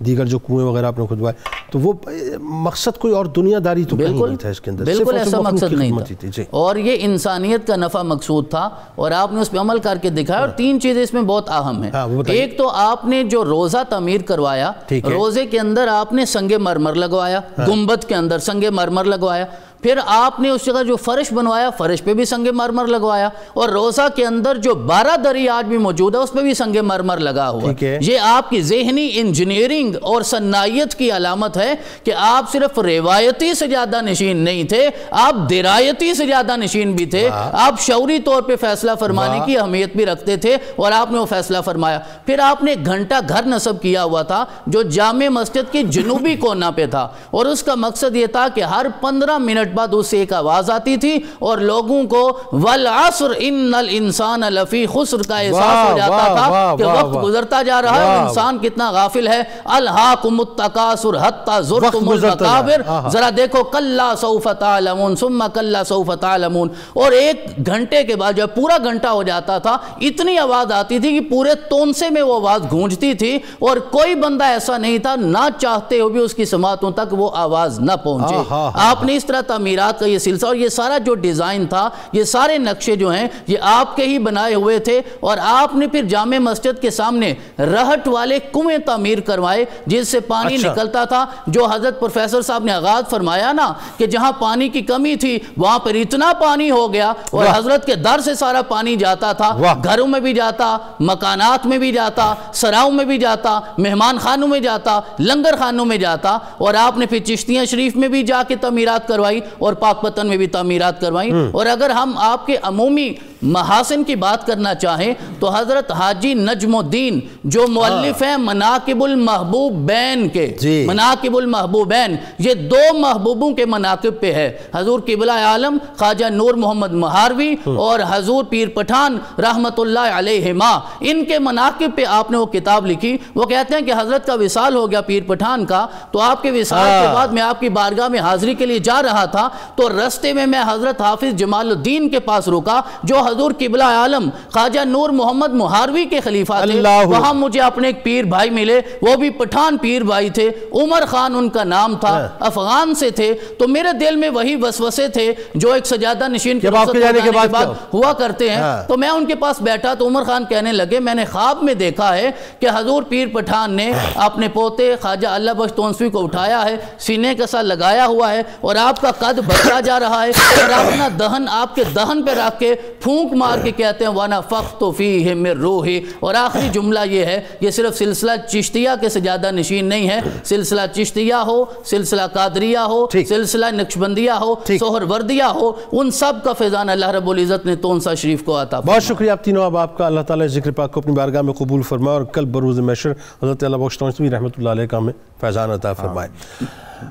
دیگر جو کنویں وغیرہ آپ نے کھدوائے, تو وہ مقصد کوئی اور دنیا داری تو کہیں نہیں تھا اس کے اندر, بالکل ایسا مقصد نہیں تھا, اور یہ انسانیت کا نفع مقصود تھا, اور آپ نے اس پہ عمل کر کے دکھایا. اور 3 چیزیں اس میں بہت اہم ہیں. ایک تو آپ نے جو روزہ تعمیر کروایا, روزے کے اندر آپ نے سنگ مرمر لگوایا, گنبد کے اندر سنگ مرمر لگوایا. پھر آپ نے اس جگہ جو فرش بنوایا, فرش پہ بھی سنگ مرمر لگوایا, اور روزہ کے اندر جو 12 دری آج بھی موجود ہے اس پہ بھی سنگ مرمر لگا ہوا. یہ آپ کی ذہنی انجینئرنگ اور صنعیت کی علامت ہے کہ آپ صرف روایتی سجادہ نشین نہیں تھے, آپ درایتی سجادہ نشین بھی تھے. آپ شعوری طور پہ فیصلہ فرمانے کی اہمیت بھی رکھتے تھے, اور آپ نے وہ فیصلہ فرمایا. پھر آپ نے گھنٹہ گھر نصب کیا ہوا تھا جو جامع مسجد کی جنوبی کونا پہ تھا, اور اس کا مقصد یہ تھا کہ ہر 15 منٹ بعد اس سے ایک آواز آتی تھی اور لوگوں کو والعصر ان الانسان لفی خسر کا احساس ہو جاتا تھا کہ وقت گزرتا جا رہا ہے اور انسان کتنا غافل ہے. الہاکم التکاثر حتی زرتم المقابر, ذرا دیکھو کلا سوف تعلمون ثم کلا سوف تعلمون. اور 1 گھنٹے کے بعد جب پورا گھنٹہ ہو جاتا تھا اتنی آواز آتی تھی کہ پورے تونسے میں وہ آواز گونجتی تھی, اور کوئی بندہ ایسا نہیں تھا نہ چاہتے ہو بھی اس کی سماعتوں تک وہ آواز نہ پہنچے. آپ نے اس طرح تعمیرات کا یہ سلسلہ, اور یہ سارا جو ڈیزائن تھا, یہ سارے نقشے جو ہیں یہ آپ کے ہی بنائے ہوئے تھے. اور آپ نے پھر جامع مسجد کے سامنے رہٹ والے کنویں تعمیر کروائے جس سے پانی نکلتا تھا, جو حضرت پروفیسر صاحب نے آغاز فرمایا نا کہ جہاں پانی کی کمی تھی وہاں پر اتنا پانی ہو گیا, اور حضرت کے در سے سارا پانی جاتا تھا, گھروں میں بھی جاتا, مکانات میں بھی جاتا, سراؤں میں بھی جاتا, مہمان خانوں میں جاتا, لنگر خانوں میں جاتا. اور آپ نے پھر چشتیاں شریف میں بھی جا کے تعمیرات کروائی اور پاک پتن میں بھی تعمیرات کروائی. اور اگر ہم آپ کے عمومی محاسن کی بات کرنا چاہیں تو حضرت حاجی نجم الدین جو مؤلف ہیں مناقب المحبوبین کے, مناقب المحبوبین, یہ 2 محبوبوں کے مناقب پہ ہے, حضور قبلہ عالم خواجہ نور محمد مہاروی اور حضور پیر پٹھان رحمت اللہ علیہما, ان کے مناقب پہ آپ نے وہ کتاب لکھی. وہ کہتے ہیں کہ حضرت کا وصال ہو گیا پیر پٹھان کا, تو آپ کے وصال کے بعد میں آپ کی بارگاہ میں حاضری کے لیے جا رہا تھا, تو رستے میں حضرت حافظ جمال الدین کے پاس رکا جو حضور قبلہ عالم خواجہ نور محمد مہاروی کے خلیفہ تھے. وہاں مجھے اپنے ایک پیر بھائی ملے, وہ بھی پٹھان پیر بھائی تھے, عمر خان ان کا نام تھا, افغان سے تھے. تو میرے دل میں وہی وسوسے تھے جو ایک سجادہ نشین کے بعد ہوا کرتے ہیں. تو میں ان کے پاس بیٹھا تو عمر خان کہنے لگے میں نے خواب میں دیکھا ہے کہ حضور پیر پٹھان نے اپنے پوتے خواجہ اللہ بخش تونسوی کو اٹھایا ہے, سینے کا ساتھ لگایا ہوا ہے, اور آپ کا قد بڑھتا جا رہا ہے, اور اپنا دہن آپ کے دہن پہ رکھ کے پھونک مار کے کہتے ہیں وَنَفَخْتُ فِيهِ مِن رُوحِي. اور آخری جملہ یہ ہے, یہ صرف سلسلہ چشتیہ کے سجادہ نشین نہیں ہے, سلسلہ چشتیہ ہو, سلسلہ قادریہ ہو, سلسلہ نقشبندیہ ہو, سہر وردیہ ہو, ان سب کا فیضان اللہ رب العزت نے تونسا شریف کو عطا فرمایا. بہت شکریہ آپ تینوں. اب آپ کا اللہ تعالیٰ ذکر پاک کو اپنی بارگاہ میں قبول فرمائے, اور کل بروز محشر حضرت اللہ بخش تونسوی رحمۃ اللہ علیہ کا ہمیں فیضان عطا فرمائے.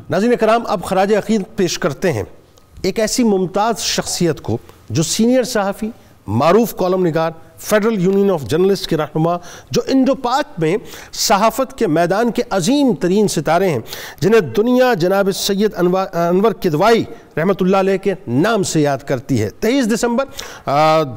ناظرین کرام, اب خراج عقیدت پیش کرتے ہیں ایک ایسی ممتاز شخصیت کو جو سینئر صحافی, معروف کالم نگار, فیڈرل یونین آف جرنلسٹ کے رہنما, جو انڈو پاک میں صحافت کے میدان کے عظیم ترین ستارے ہیں, جنہیں دنیا جناب سید انور کدوائی رحمۃ اللہ علیہ کے نام سے یاد کرتی ہے. 23 دسمبر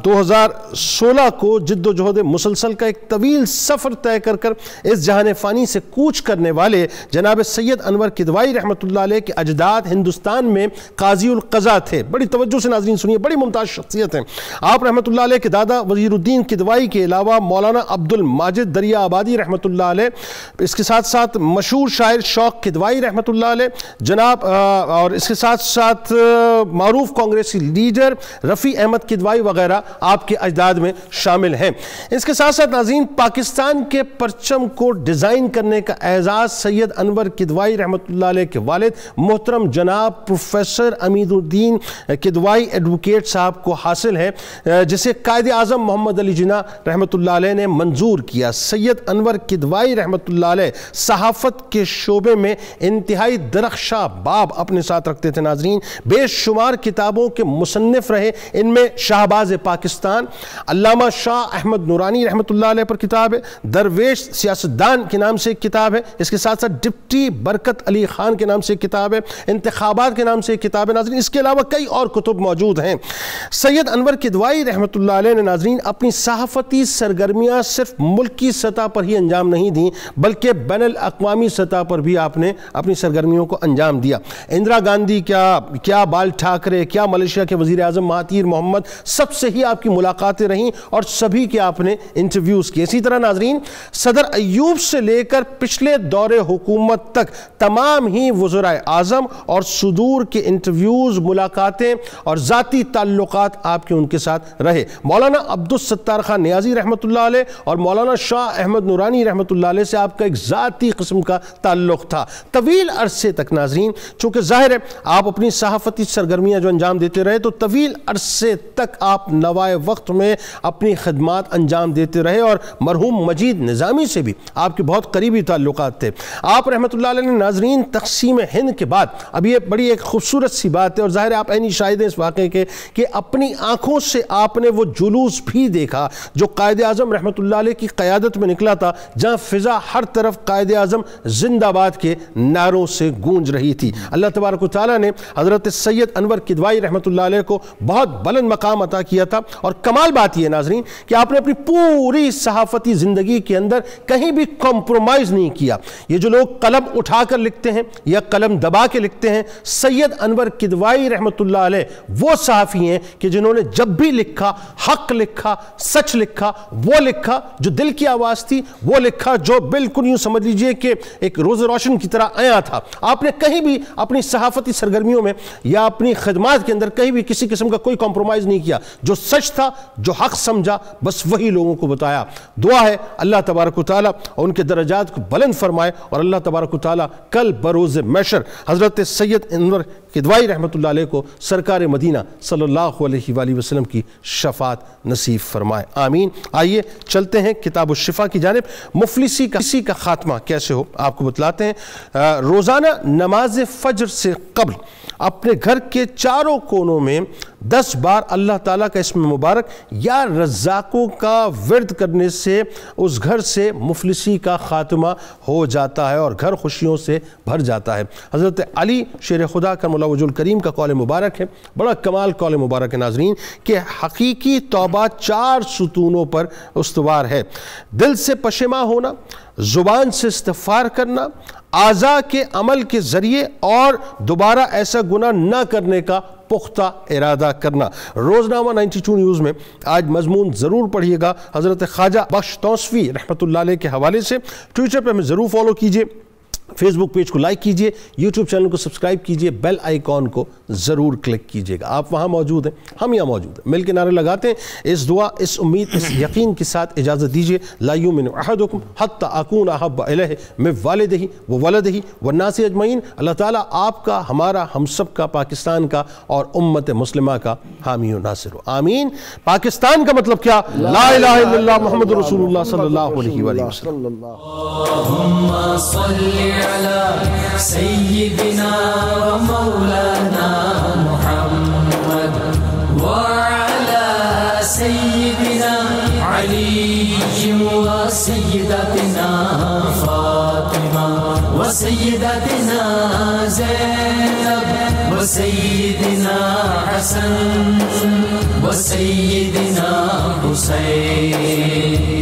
2016 کو جد و جہد مسلسل کا ایک طویل سفر طے کر کر اس جہان فانی سے کوچ کرنے والے جناب سید انور کدوائی رحمۃ اللہ علیہ کے اجداد ہندوستان میں قاضی القضاء تھے. بڑی توجہ سے ناظرین سنیے, بڑی ممتاز شخصیت ہیں. آپ رحمۃ اللہ علیہ کے دادا وزیر الدین کدوائی کے علاوہ مولانا عبد الماجد دریا آبادی رحمۃ اللہ علیہ, اس کے ساتھ ساتھ مشہور شاعر شوق کدوائی رحمۃ اللہ علیہ جناب, اور اس کے ساتھ ساتھ معروف کانگریسی لیڈر رفیع احمد کدوائی وغیرہ آپ کے اجداد میں شامل ہیں. اس کے ساتھ ساتھ ناظرین پاکستان کے پرچم کو ڈیزائن کرنے کا اعزاز سید انور کدوائی رحمۃ اللہ علیہ کے والد محترم جناب پروفیسر امید الدین کدوائی ایڈوکیٹ صاحب کو حاصل ہے, جسے قائد اعظم محمد علی جناح رحمۃ اللہ علیہ نے منظور کیا. سید انور کدوائی رحمۃ اللہ علیہ صحافت کے شعبے میں انتہائی درخشاں باب اپنے ساتھ رکھتے تھے. ناظرین بے شمار کتابوں کے مصنف رہے, ان میں شہباز پاکستان, علامہ شاہ احمد نورانی رحمۃ اللہ علیہ پر کتاب ہے, درویش سیاستدان کے نام سے ایک کتاب ہے, اس کے ساتھ ساتھ ڈپٹی برکت علی خان کے نام سے ایک کتاب ہے, انتخابات کے نام سے ایک کتاب ہے. ناظرین اس کے علاوہ کئی اور کتب موجود ہیں. سید انور کدوائی رحمۃ اللہ علیہ نے ناظرین اپنی اپنی صحافتی سرگرمیاں صرف ملکی سطح پر ہی انجام نہیں دیں بلکہ بین الاقوامی سطح پر بھی آپ نے اپنی سرگرمیوں کو انجام دیا۔ اندرا گاندھی کیا بال ٹھاکرے، کیا ملیشیا کے وزیر اعظم مہاتیر محمد، سب سے ہی آپ کی ملاقاتیں رہیں اور سبھی کے آپ نے انٹرویوز کیے۔ اسی طرح ناظرین، صدر ایوب سے لے کر پچھلے دور حکومت تک تمام ہی وزرائے اعظم اور صدور کے انٹرویوز، ملاقاتیں اور ذاتی تعلقات آپ کے ان کے ساتھ رہے۔ مولانا عبدالستار خان نیازی رحمۃ اللہ علیہ اور مولانا شاہ احمد نورانی رحمۃ اللہ علیہ سے آپ کا ایک ذاتی قسم کا تعلق تھا طویل عرصے تک۔ ناظرین، چونکہ ظاہر ہے آپ اپنی صحافتی سرگرمیاں جو انجام دیتے رہے تو طویل عرصے تک آپ نوائے وقت میں اپنی خدمات انجام دیتے رہے اور مرحوم مجید نظامی سے بھی آپ کے بہت قریبی تعلقات تھے۔ آپ رحمۃ اللہ علیہ نے ناظرین تقسیم ہند کے بعد، اب یہ بڑی ایک خوبصورت سی بات ہے اور ظاہر ہے آپ عینی شاہد ہیں اس واقعے کے کہ اپنی آنکھوں سے آپ نے وہ جلوس بھی دیکھا جو قائد اعظم رحمۃ اللہ علیہ کی قیادت میں نکلا تھا، جہاں فضا ہر طرف قائد اعظم زندہ باد کے نعروں سے گونج رہی تھی۔ اللہ تبارک و تعالیٰ نے حضرت سید انور کدوایی رحمۃ اللہ علیہ کو بہت بلند مقام عطا کیا تھا، اور کمال بات یہ ناظرین کہ آپ نے اپنی پوری صحافتی زندگی کے اندر کہیں بھی کمپرومائز نہیں کیا۔ یہ جو لوگ قلم اٹھا کر لکھتے ہیں یا قلم دبا کے لکھتے ہیں، سید انور کدوایی رحمۃ اللہ علیہ وہ صحافی ہیں کہ جنہوں نے جب بھی لکھا حق لکھا، سچ لکھا، وہ لکھا جو دل کی آواز تھی، وہ لکھا جو بالکل یوں سمجھ لیجئے کہ ایک روز روشن کی طرح آیا تھا۔ آپ نے کہیں بھی اپنی صحافتی سرگرمیوں میں یا اپنی خدمات کے اندر کہیں بھی کسی قسم کا کوئی کمپرومائز نہیں کیا۔ جو سچ تھا، جو حق سمجھا، بس وہی لوگوں کو بتایا۔ دعا ہے اللہ تبارک و تعالیٰ ان کے درجات کو بلند فرمائے، اور اللہ تبارک و تعالیٰ کل بروز محشر حضرت سید انور کدوایی رحمۃ اللہ علیہ کو سرکار مدینہ صلی اللہ علیہ وآلہ وسلم کی شفاعت نصیب فرمائے، آمین۔ آئیے چلتے ہیں کتاب الشفا کی جانب۔ مفلسی کا خاتمہ کیسے ہو آپ کو بتلاتے ہیں۔ روزانہ نماز فجر سے قبل اپنے گھر کے چاروں کونوں میں 10 بار اللہ تعالیٰ کا اسم مبارک یا رزاقوں کا ورد کرنے سے اس گھر سے مفلسی کا خاتمہ ہو جاتا ہے اور گھر خوشیوں سے بھر جاتا ہے۔ حضرت علی شیر خدا کرم اللہ وجہ الکریم کا قول مبارک ہے، بڑا کمال قول مبارک ہے ناظرین، کہ حقیقی توبہ 4 ستونوں پر استوار ہے: دل سے پشیماں ہونا، زبان سے استغفار کرنا، اعضاء کے عمل کے ذریعے اور دوبارہ ایسا گناہ نہ کرنے کا پختہ ارادہ کرنا۔ روزنامہ 92 نیوز میں آج مضمون ضرور پڑھیے گا حضرت خواجہ بخش توسوی رحمۃ اللہ علیہ کے حوالے سے۔ ٹویٹر پہ ہمیں ضرور فالو کیجئے، فیس بک پیج کو لائک کیجئے، یوٹیوب چینل کو سبسکرائب کیجئے، بیل آئیکن کو ضرور کلک کیجئے گا۔ آپ وہاں موجود ہیں، ہم یہاں موجود ہیں، مل کے نعرے لگاتے ہیں۔ اس دعا، اس امید، اس یقین کے ساتھ اجازت دیجئے۔ لا یؤمن احدکم حتی اکون احب الیہ من والدہ وولدہ والناس اجمعین۔ اللہ تعالیٰ آپ کا، ہمارا، ہم سب کا، پاکستان کا اور امت مسلمہ کا حامی و ناصر ہو، آمین۔ پاکستان کا مطلب کیا؟ لا الہ الا اللہ محمد رسول اللہ صلی اللہ علیہ وآلہ وسلم۔ اللهم صل على سيدنا ومولانا محمد وعلى سيدنا علي وسيدتنا فاطمة وسيدتنا زينب وسيدنا حسن وسيدنا حسين